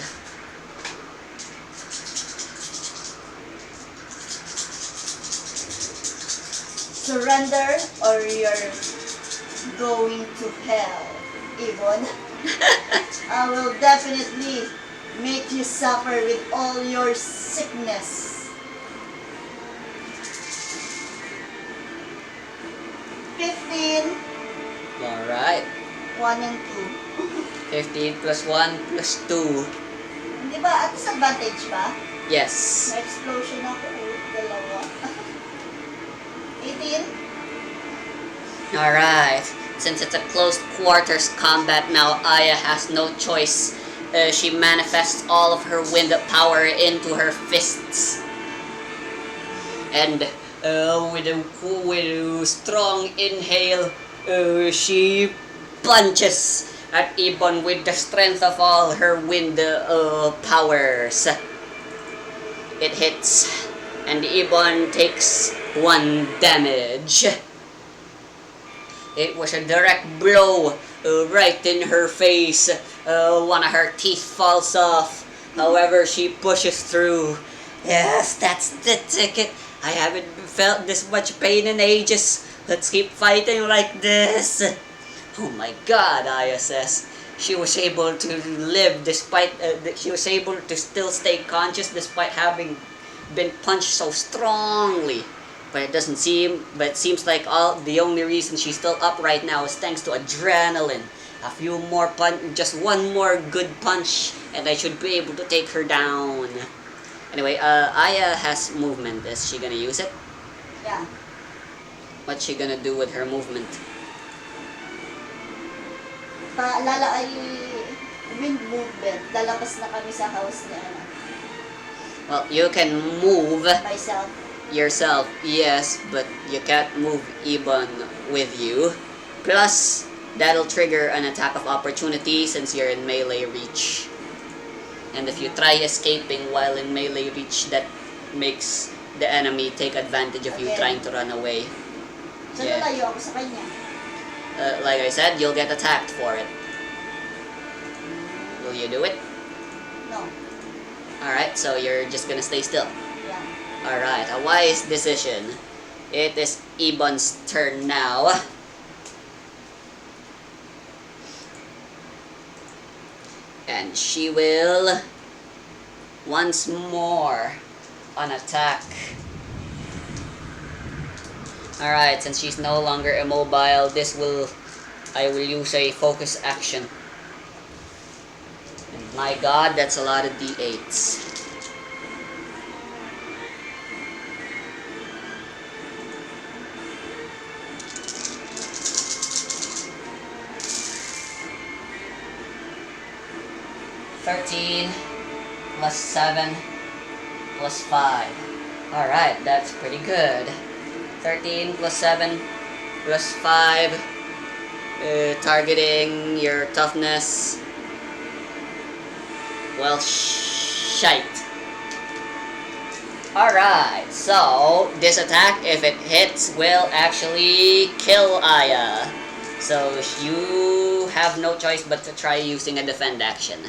Surrender or you're going to hell, Ibon. I will definitely make you suffer with all your sickness. 15. Alright. 1 and 2. 15 plus 1 plus 2. Hindi ba? At disadvantage ba? Yes. May explosion ako. Dalawa. 18. Alright. Since it's a close quarters combat now, Aya has no choice. She manifests all of her wind power into her fists. And with a strong inhale, she punches at Ibon with the strength of all her wind powers. It hits, and Ibon takes 1 damage. It was a direct blow right in her face. One of her teeth falls off. However, she pushes through. Yes, that's the ticket. I haven't felt this much pain in ages. Let's keep fighting like this. Oh my god, Aya says. She was able to live despite, she was able to still stay conscious despite having been punched so strongly. But it seems like the only reason she's still up right now is thanks to adrenaline. A few more just one more good punch, and I should be able to take her down. Anyway, Aya has movement. Is she gonna use it? Yeah. What's she gonna do with her movement? Movement. Lalabas na kami sa house ni ano. Well, you can move Myself. yourself, yes, but you can't move Ibon with you. Plus, that'll trigger an attack of opportunity since you're in melee reach. And if you try escaping while in melee reach, that makes the enemy take advantage of you Again. trying to run away. So, Yeah. lalayo ako sa kanya. Like I said, you'll get attacked for it. Will you do it? No. Alright, so you're just gonna stay still. Yeah. Alright, a wise decision. It is Ibon's turn now. And she will once more on attack. Alright, since she's no longer immobile, I will use a focus action. And my god, that's a lot of d8s. $13 plus 7 plus 5. Alright, that's pretty good. 13 plus 7 plus 5. Targeting your toughness. Well, shite. Alright, so this attack, if it hits, will actually kill Aya. So you have no choice but to try using a defend action.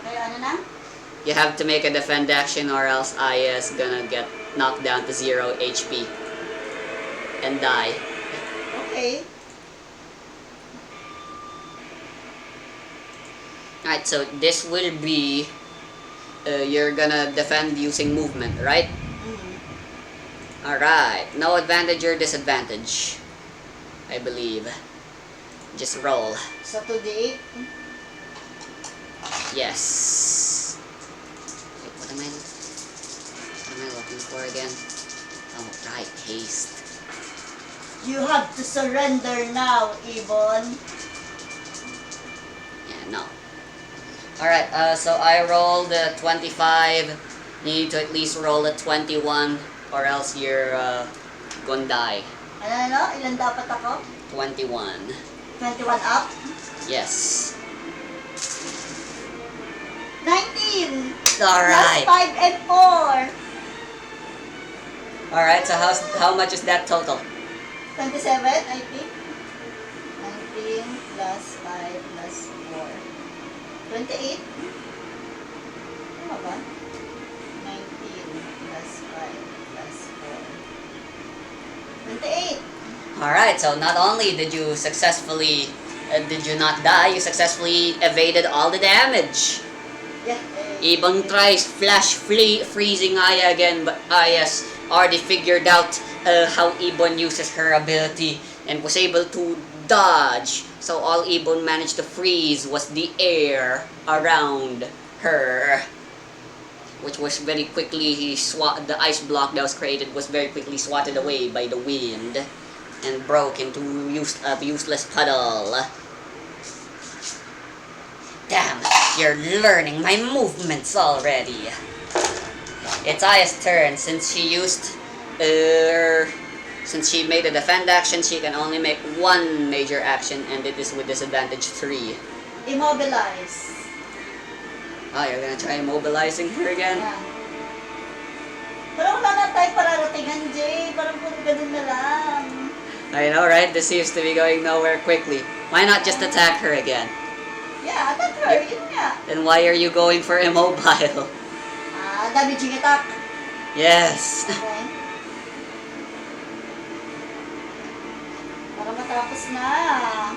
Okay, ano na? You have to make a defend action or else Aya is gonna get knocked down to 0 HP and die. Okay. Alright, so this will be you're gonna defend using movement, right? Mm-hmm. Alright, no advantage or disadvantage, I believe. Just roll. So, 2d8. Yes. Wait, what am I looking for again? Oh, right, haste. You have to surrender now, Ibon. Yeah, no. Alright, so I rolled a 25. You need to at least roll a 21 or else you're gonna die. Ano? Ilan dapat ako? 21. 21 up? Yes. 19! Alright. Plus 5 and 4. Alright, so how much is that total? 27, I think. 19 plus 5 plus 4. 28? Tama ba? 19 plus 5 plus 4. 28! Alright, so not only did you successfully, did you not die, you successfully evaded all the damage. Yeah. Ibon tries freezing Aya again, but Aya's already figured out how Ibon uses her ability and was able to dodge. So all Ibon managed to freeze was the air around her, which was very quickly the ice block that was created was very quickly swatted away by the wind and broke into a useless puddle. Damn, you're learning my movements already. It's Aya's turn. Since she made a defend action, she can only make one major action, and it is with disadvantage 3. Immobilize. Oh, you're gonna try immobilizing her again? Yeah. Pero wala na tayo pararatingan, Jay. Parang puro ganun na lang. I know, right? This seems to be going nowhere quickly. Why not just attack her again? Yeah, attack her. Yun nga. Then why are you going for immobile? Damaging attack. Yes. Okay. Para matapos na.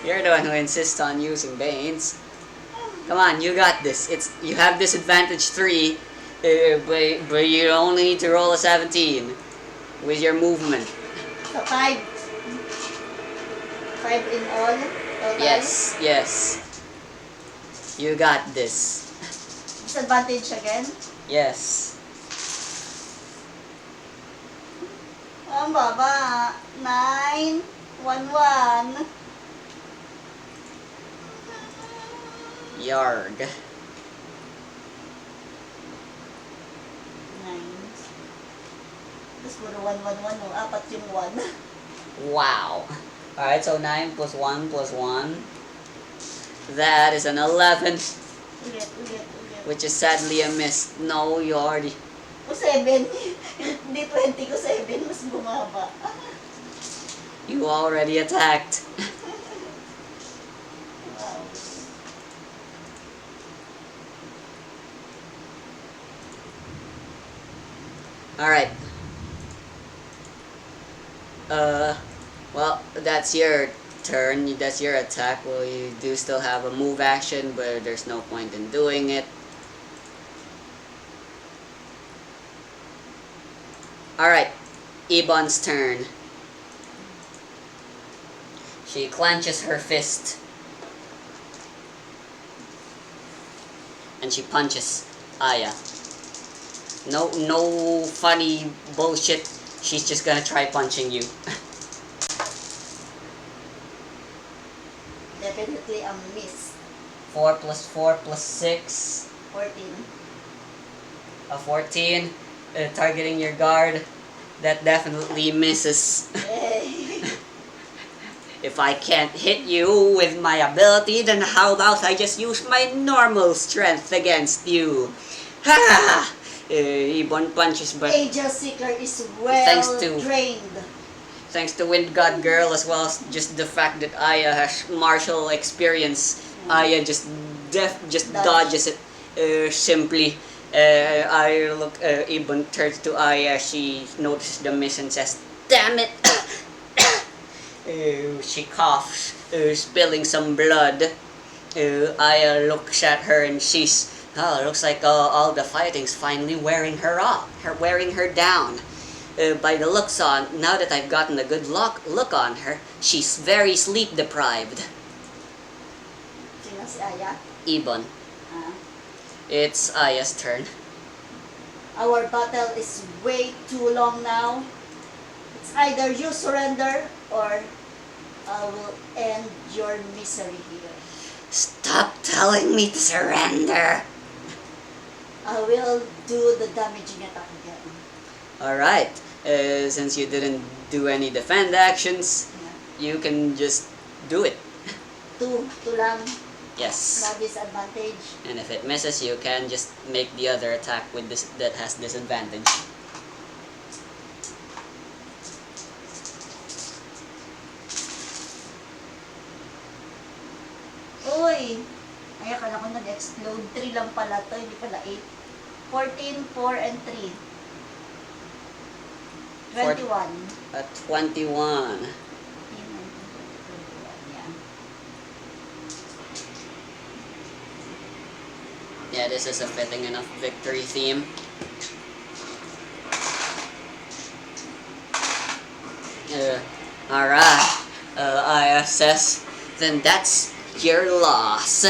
You're the one who insists on using Banes. Come on, you got this. You have disadvantage 3, but you only need to roll a 17 with your movement. So, 5. 5 5 in all total. Yes, yes. You got this. Disadvantage again. Yes. Ang baba. 9, 1, 1. Yarg. 9. Tapos puro 1, 1, 1. No? Apat yung 1. Wow. Alright, so 9 plus 1 plus 1. That is an 11, Ulit. which is sadly a miss. No, you already... O 7. Hindi 20 ko 7. Mas bumaba. You already attacked. Wow. Alright. Well, that's your turn. That's your attack. Well, you do still have a move action, but there's no point in doing it. Alright. Ebon's turn. She clenches her fist. And she punches Aya. No funny bullshit. She's just gonna try punching you. Definitely a miss. 4 plus 4 plus 6. 14. A 14. Targeting your guard. That definitely misses. Yay. If I can't hit you with my ability, then how about I just use my normal strength against you? Ha! Ebon punches, but Angel Seeker is well Thanks to- trained. thanks to Wind God Girl, as well as just the fact that Aya has martial experience, Aya just dodges it simply. Ebon turns to Aya. She notices the miss and says, "Damn it!" She coughs, spilling some blood. Aya looks at her and sees, oh, looks like all the fighting's finally wearing her down. By the looks on, now that I've gotten a good look on her, she's very sleep deprived. Sino si Aya? Ebon, Ah. it's Aya's turn. Our battle is way too long now. It's either you surrender or I will end your misery here. Stop telling me to surrender! I will do the damaging attack again. Alright, since you didn't do any defend actions, Yeah. you can just do it. 2 lang. Yes. Na disadvantage. And if it misses, you can just make the other attack with this that has disadvantage. Uy! Ay, akala ko nag-explode. 3 lang pala to, hindi pala 8. 14, 4, and 3. 21. At 21. 21, yeah. Yeah, this is a fitting enough victory theme. Alright. I assess. Then that's your loss.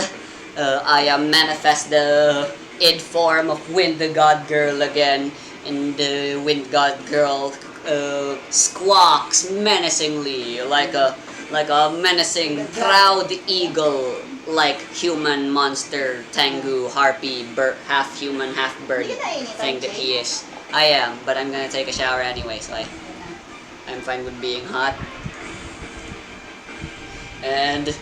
I manifest the id form of Wind the God Girl again. And the Wind God Girl squawks menacingly like a menacing proud eagle, like human monster Tengu harpy half human half bird Hindi ka nainitan, thing that he is. I am, but I'm gonna take a shower anyway, so I'm fine with being hot. And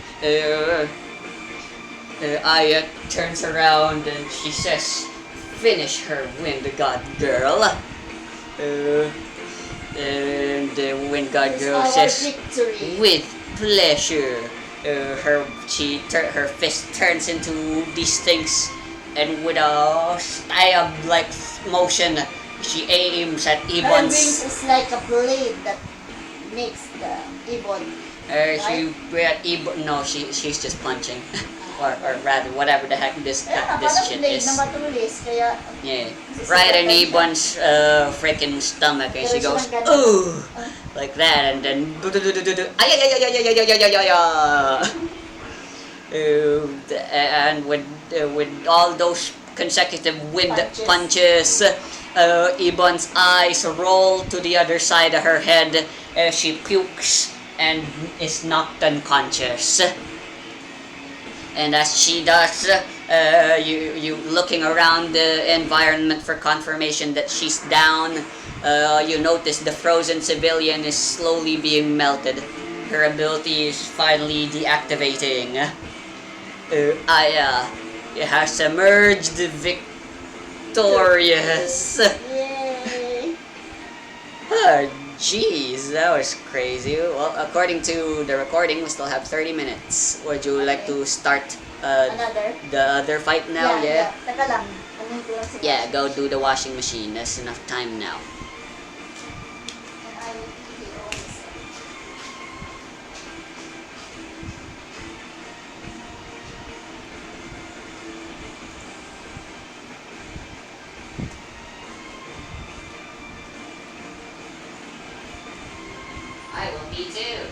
Aya turns around and she says, "Finish her, Wind God Girl." And the Wind God It's Girl our says, victory. "With pleasure." Her fist turns into these things, and with a stab-like motion, she aims at Her wings Ebon's. is like a blade that makes the Ebon. No, she's just punching, or rather, whatever the heck this Kaya this parang shit blade is. na matulis, kaya Yeah, Kasi right in siya- Ebon's freaking stomach, and she Pero goes, siya ng ganun. "Ooh, like that, and then ay, ay, ay, ay, ay, ay, ay, ay, ay, ay, ay. And with all those consecutive wind punches, Ibon's eyes roll to the other side of her head as she pukes and is knocked unconscious. And as she does, you looking around the environment for confirmation that she's down. You notice the frozen civilian is slowly being melted. Her ability is finally deactivating. Aya has emerged victorious. Yay! Oh, jeez, that was crazy. Well, according to the recording, we still have 30 minutes. Would you like to start Another? the other fight now? Yeah? Teka lang. Ano ko lang si Yeah, go do the washing machine. That's enough time now. And I will be here also. I will be too.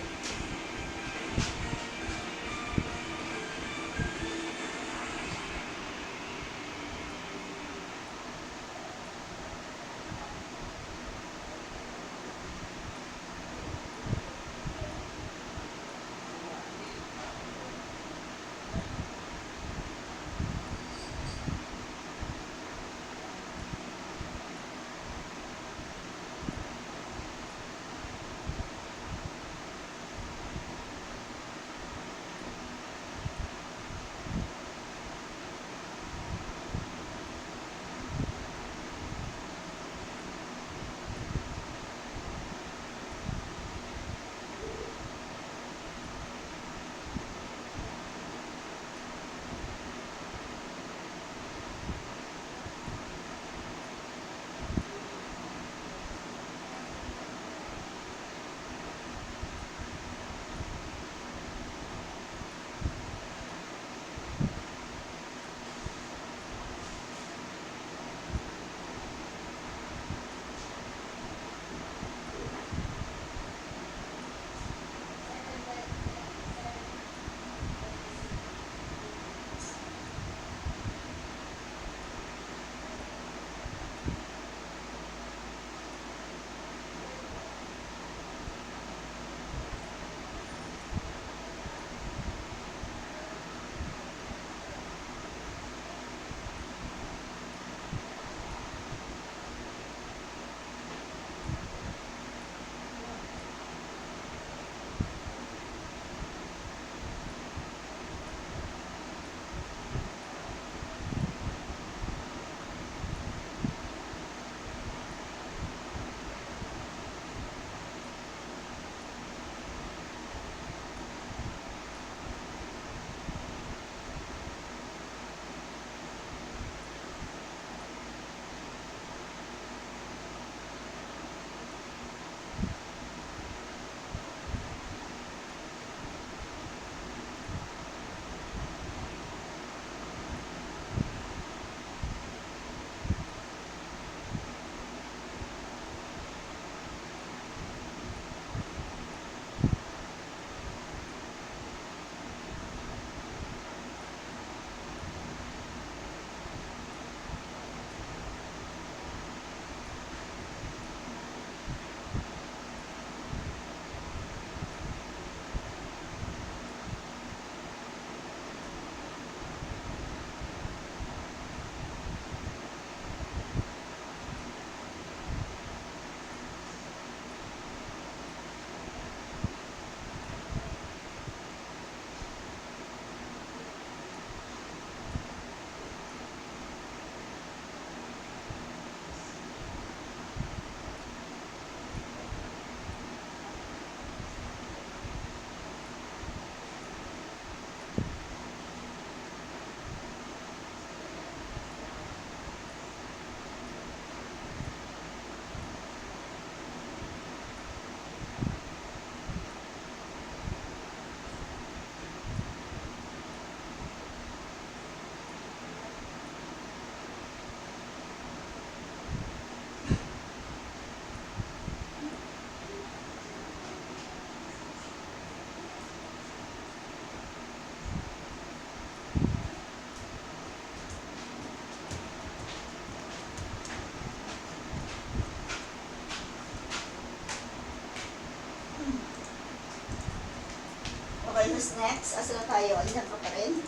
Well, who's next? Asa na tayo? Alihan pa rin?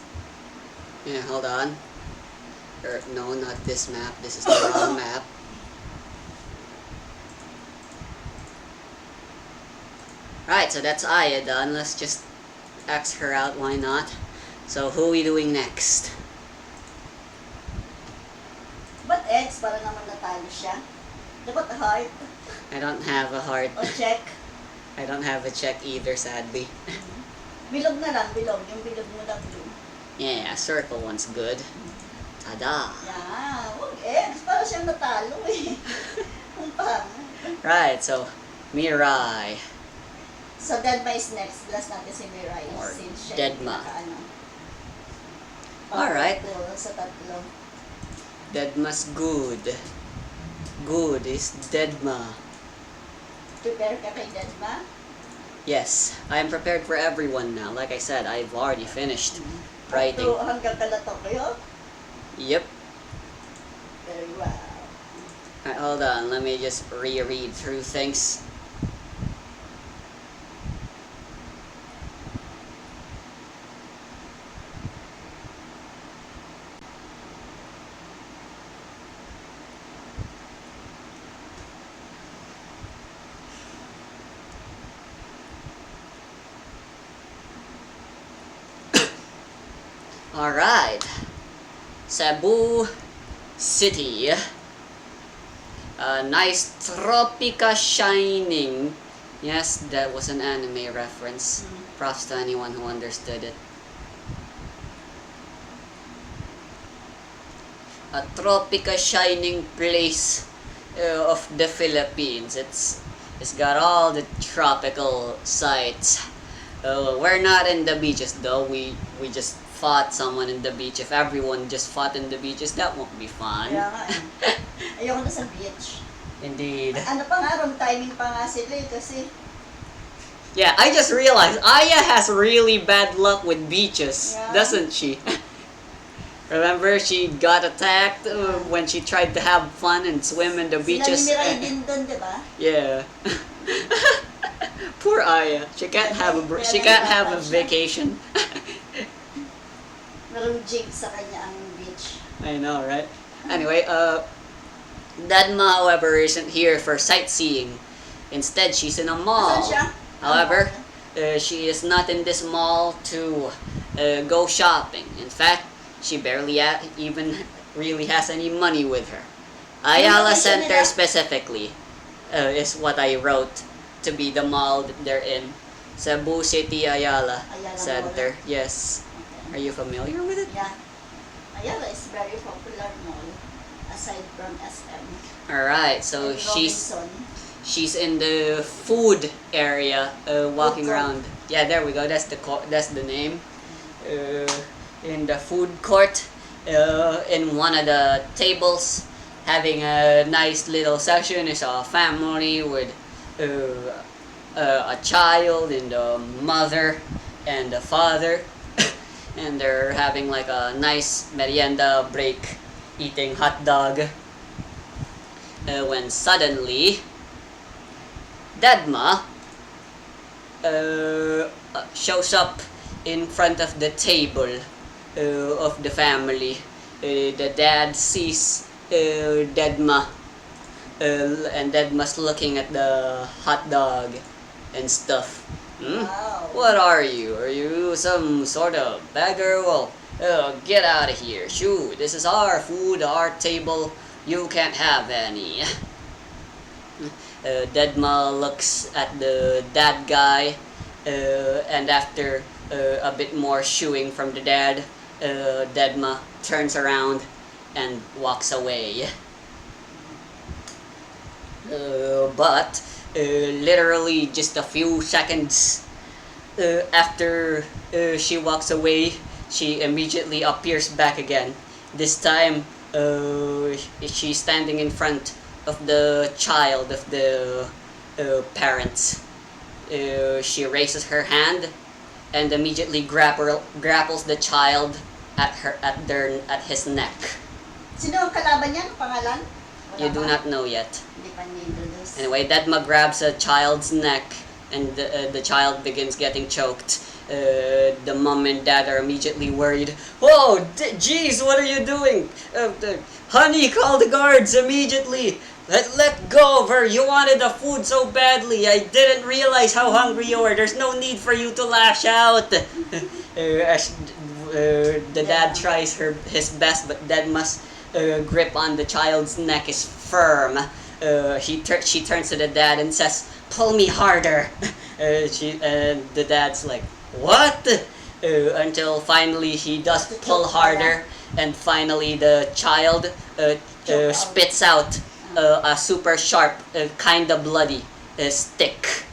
Yeah, hold on. No, not this map. This is the wrong map. Right, so that's Aya done. Let's just X her out, why not? So who are we doing next? Ba't X? Para naman natalo siya. Dapat heart. I don't have a heart. O check. I don't have a check either, sadly. Bilog na lang, bilog. Yung bilog mo na blue. Yeah, a circle one's good. Tada! Yeah, huwag X. Para siyang natalo eh. Ang pangit. Right, so Mirai. So, Deadma is next. Last natin si Mirai. Or Since siya Deadma. yung pinaka-ano. Alright. Powerful sa tatlo. Deadma's good. Good is Deadma. Prepare ka kay Deadma? Yes, I am prepared for everyone now. Like I said, I've already finished writing. So, hanggang kalatok kayo? Yep. Very well. Alright, hold on. Let me just reread through things. Alright. Cebu City. Nice Tropica Shining. Yes, that was an anime reference. Props to anyone who understood it. A Tropica Shining place of the Philippines. It's got all the tropical sights. We're not in the beaches though. We just fought someone in the beach. If everyone just fought in the beaches, that won't be fun. Kaya nga eh. Ayoko na sa beach. Indeed. Ano pa nga, wrong timing pa nga sila eh, kasi Yeah, I just realized Aya has really bad luck with beaches, Yeah. doesn't she? Remember, she got attacked when she tried to have fun and swim in the beaches. sila ni Mirai din doon, di ba? Yeah. Poor Aya. She can't have a vacation. Merong jig sa kanya ang beach. I know, right? Anyway, Dadma, however, isn't here for sightseeing. Instead, she's in a mall. Asan siya? However, she is not in this mall to go shopping. In fact, she barely even really has any money with her. Ayala location Center nila? specifically is what I wrote to be the mall that they're in. Cebu City Ayala Ayala Center. Yes. Are you familiar with it? Yeah. Ayala is very popular mall aside from SM. Alright, so And Robinson. she's in the food area, walking Food court. around. Yeah, there we go. That's the name. In the food court, in one of the tables, having a nice little session. Is a family with a child and a mother and a father, and they're having like a nice merienda break, eating hot dog. When suddenly, Dadma shows up in front of the table of the family. The dad sees Dadma, and Dadma's looking at the hot dog and stuff. Wow. What are you? Are you some sort of beggar? Well, get out of here. Shoo, this is our food, our table. You can't have any. Dedma looks at the dad guy, and after a bit more shooing from the dad, Dedma turns around and walks away. But literally just a few seconds after she walks away, she immediately appears back again. This time, she's standing in front of the child of the parents. She raises her hand and immediately grapples the child at his neck. Sino ang kalaban niya? Ang pangalan? Wala You do pa? not know yet. Hindi pa ni-introduce. Anyway, Dedma grabs a child's neck, and the child begins getting choked. The mom and dad are immediately worried. Whoa, jeez, what are you doing? Honey, call the guards immediately. Let go of her. You wanted the food so badly. I didn't realize how hungry you were. There's no need for you to lash out. The dad tries his best, but Dedma's grip on the child's neck is firm. She turns to the dad and says, "Pull me harder." The dad's like, "What?" Until finally he does pull harder, and finally the child spits out a super sharp, kinda bloody stick.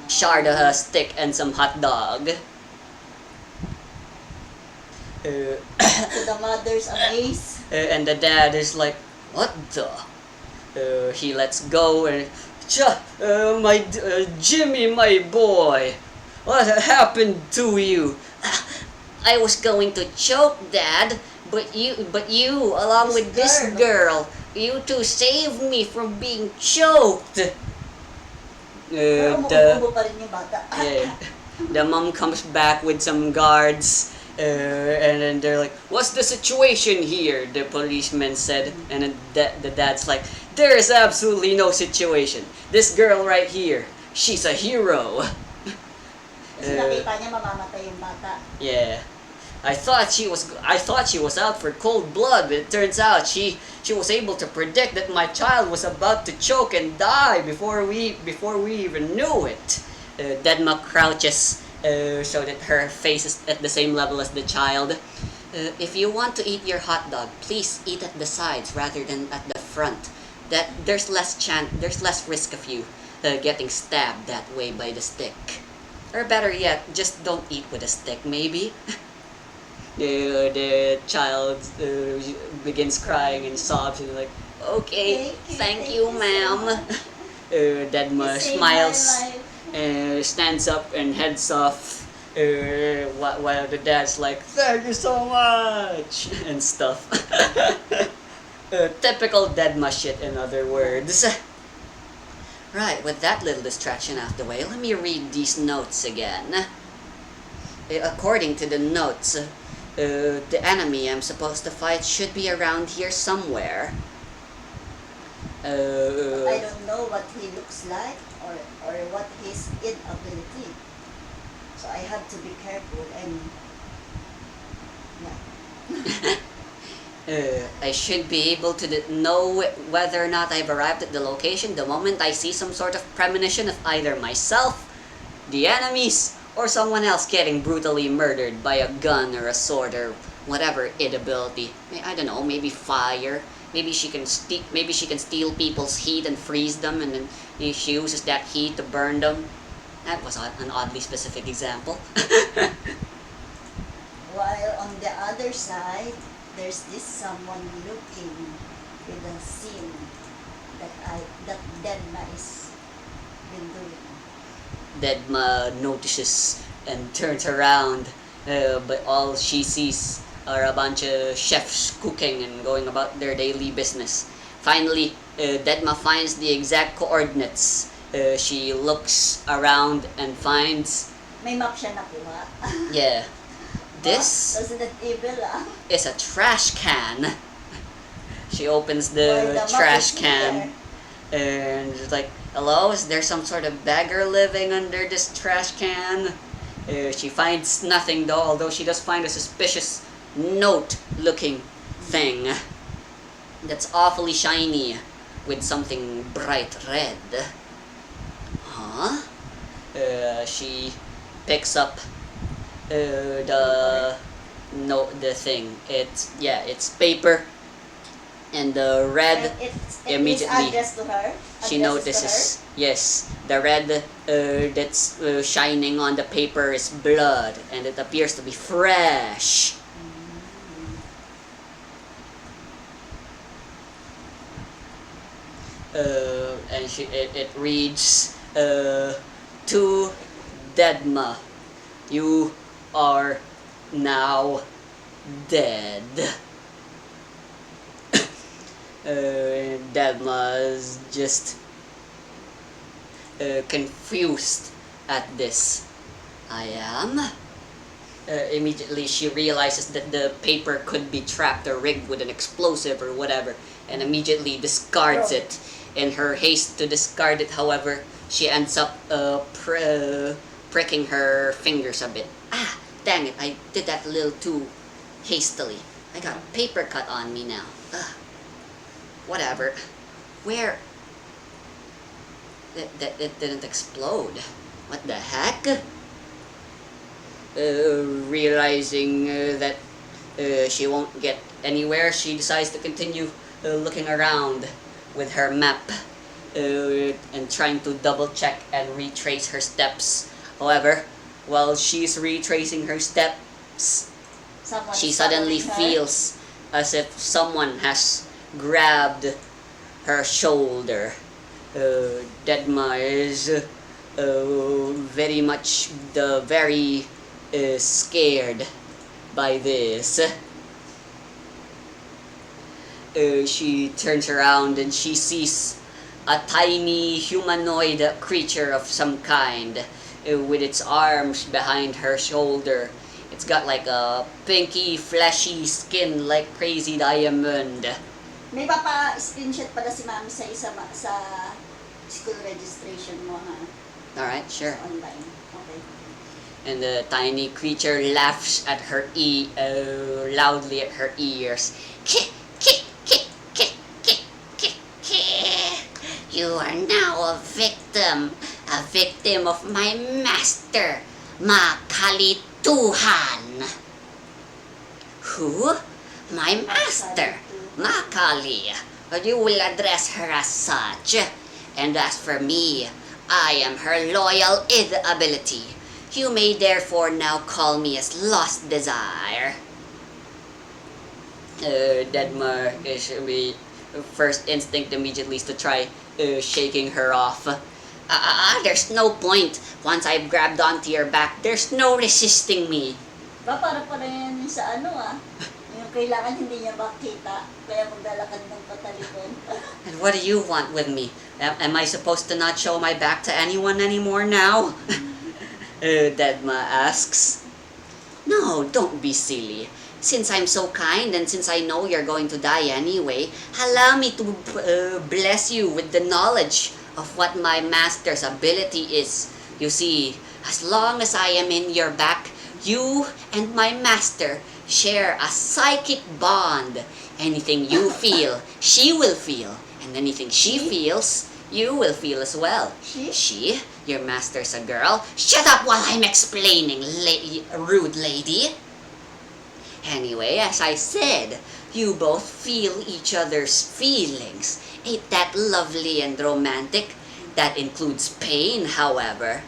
Shard of a stick and some hot dog. To the mother's amaze. And the dad is like, "What the?" He lets go and, Jimmy, my boy, what happened to you? I was going to choke, Dad, but you, along with this girl, you two saved me from being choked. Umuubo pa rin yung bata. The mom comes back with some guards. And then they're like, "What's the situation here?" The policeman said, and then the dad's like, "There is absolutely no situation. This girl right here, she's a hero." Kasi nakita niya mamamatay yung bata. Yeah, I thought she was out for cold blood, but it turns out she was able to predict that my child was about to choke and die before we even knew it. Dedma crouches. So that her face is at the same level as the child. If you want to eat your hot dog, please eat at the sides rather than at the front. There's less risk of you getting stabbed that way by the stick. Or better yet, just don't eat with a stick, maybe. The child begins crying and sobs and like, "Okay, thank you, ma'am." Dedma smiles. Stands up and heads off while the dad's like, "Thank you so much," and stuff. Typical Dedma shit, in other words. Right, with that little distraction out the way, let me read these notes again. According to the notes, the enemy I'm supposed to fight should be around here somewhere. I don't know what he looks like or what his inability. So I have to be careful and I should be able to know whether or not I've arrived at the location the moment I see some sort of premonition of either myself, the enemies, or someone else getting brutally murdered by a gun or a sword or whatever ability. I don't know, maybe fire. Maybe she can steal people's heat and freeze them, and then she uses that heat to burn them. That was an oddly specific example. while on the other side there's this someone looking with a scene that Denma is been doing. Dedma notices and turns around, but all she sees are a bunch of chefs cooking and going about their daily business. Finally, Dedma finds the exact coordinates. She looks around and finds... May map siya nakuha. Yeah. This Resident Evil is a trash can. She opens the trash can and is like, "Hello, is there some sort of beggar living under this trash can?" She finds nothing though, although she does find a suspicious note-looking thing that's awfully shiny with something bright red. Huh? She picks up the thing. It's paper, and the red immediately to her. she notices. Yes, the red that's shining on the paper is blood, and it appears to be fresh. And it reads, "To Dedma, you are now dead." Dedma's just confused at this. I am. Immediately she realizes that the paper could be trapped or rigged with an explosive or whatever, and immediately discards it. In her haste to discard it, however, she ends up pricking her fingers a bit. Ah, dang it, I did that a little too hastily. I got a paper cut on me now. Ugh. Whatever. Where? That didn't explode. What the heck? Realizing that she won't get anywhere, she decides to continue looking around with her map and trying to double check and retrace her steps. However, while she's retracing her steps, she suddenly feels as if someone has grabbed her shoulder. Dedma is very much very scared by this. She turns around and she sees a tiny humanoid creature of some kind with its arms behind her shoulder. It's got like a pinky, fleshy skin like crazy diamond. May papa-screenshot pala si Mami sa sa school registration mo, ha? Alright, sure. Online. Okay. And the tiny creature laughs at her loudly at her ears. You are now a victim of my master, Makalituhan. Who? My master, Makali. You will address her as such. And as for me, I am her loyal ability. You may therefore now call me as Lost Desire. Dedma is first instinct immediately is to try shaking her off. There's no point. Once I've grabbed onto your back, there's no resisting me. Para yan yung sa yung kailangan hindi niya makita, kaya maglalakad ng patalikon. And what do you want with me? Am I supposed to not show my back to anyone anymore now? Dedma asks. No, don't be silly. Since I'm so kind and since I know you're going to die anyway, allow me to bless you with the knowledge of what my master's ability is. You see, as long as I am in your back, you and my master share a psychic bond. Anything you feel, she will feel. And anything she feels, you will feel as well. She? Your master's a girl? Shut up while I'm explaining, rude lady. Anyway, as I said, you both feel each other's feelings. Ain't that lovely and romantic? That includes pain, however.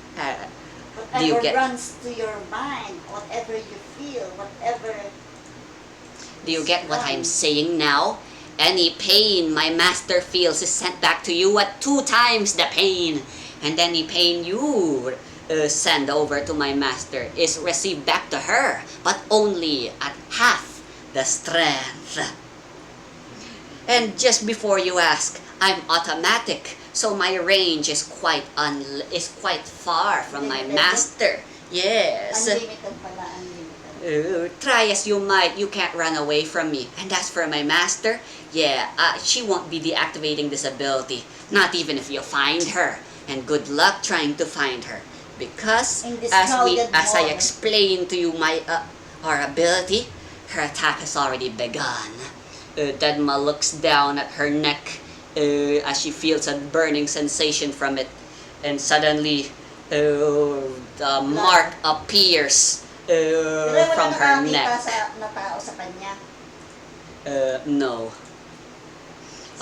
Whatever runs to your mind, whatever you feel, whatever... Do you get what I'm saying now? Any pain my master feels is sent back to you at 2 times the pain. And any pain you send over to my master is received back to her, but only at half the strength. And just before you ask, I'm automatic, so my range is quite far from my master. Yes. Unlimited pala, unlimited. Try as you might, you can't run away from me. And as for my master, yeah, she won't be deactivating this ability, not even if you find her. And good luck trying to find her, because as I explained to you our ability, her attack has already begun. Dedma looks down at her neck as she feels a burning sensation from it, and suddenly the mark appears from her neck. No.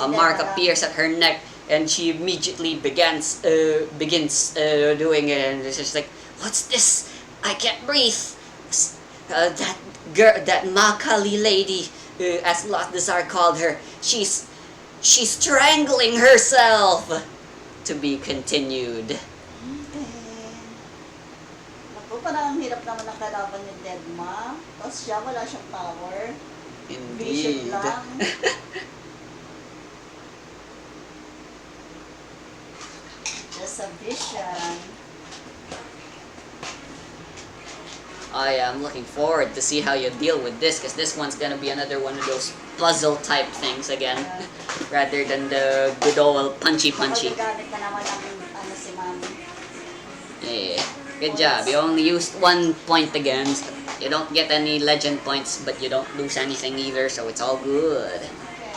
A mark appears at her neck, and she immediately begins doing it, and it's just like, what's this? I can't breathe. That girl, that Makali lady, as Lost Desire called her, she's strangling herself. To be continued. Naku, parang hirap naman ang kalaban ni Dedma. Tapos siya, wala siyang power. Indeed. Vision lang. Just a vision. I'm looking forward to see how you deal with this, because this one's gonna be another one of those puzzle type things again, rather than the good old punchy. Magagamit na naman ang si Mami. Yeah, good job. You only used 1 point again. So you don't get any legend points, but you don't lose anything either, so it's all good. Okay.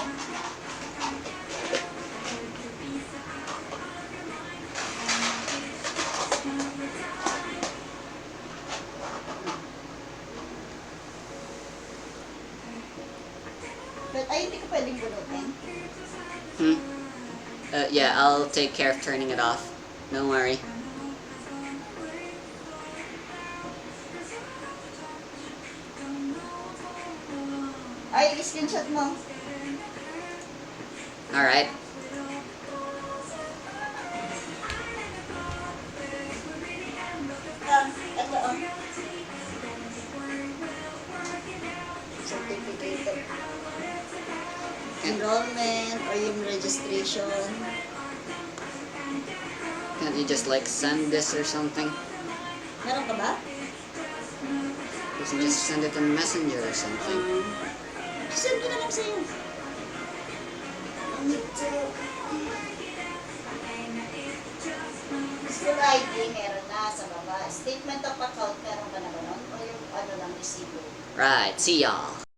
But ay, hindi ko pwedeng bunutin. Yeah, I'll take care of turning it off. Don't worry. Ay, screenshot mo. Alright. Ito certificate of enrollment or yung registration. Can't you just like send this or something? Meron ka ba? You can just send it in Messenger or something. Send ko na lang sa'yo. School ID meron na sa baba. Statement of account meron ka na ba nun? O yung ano lang, resibo? Right, see y'all.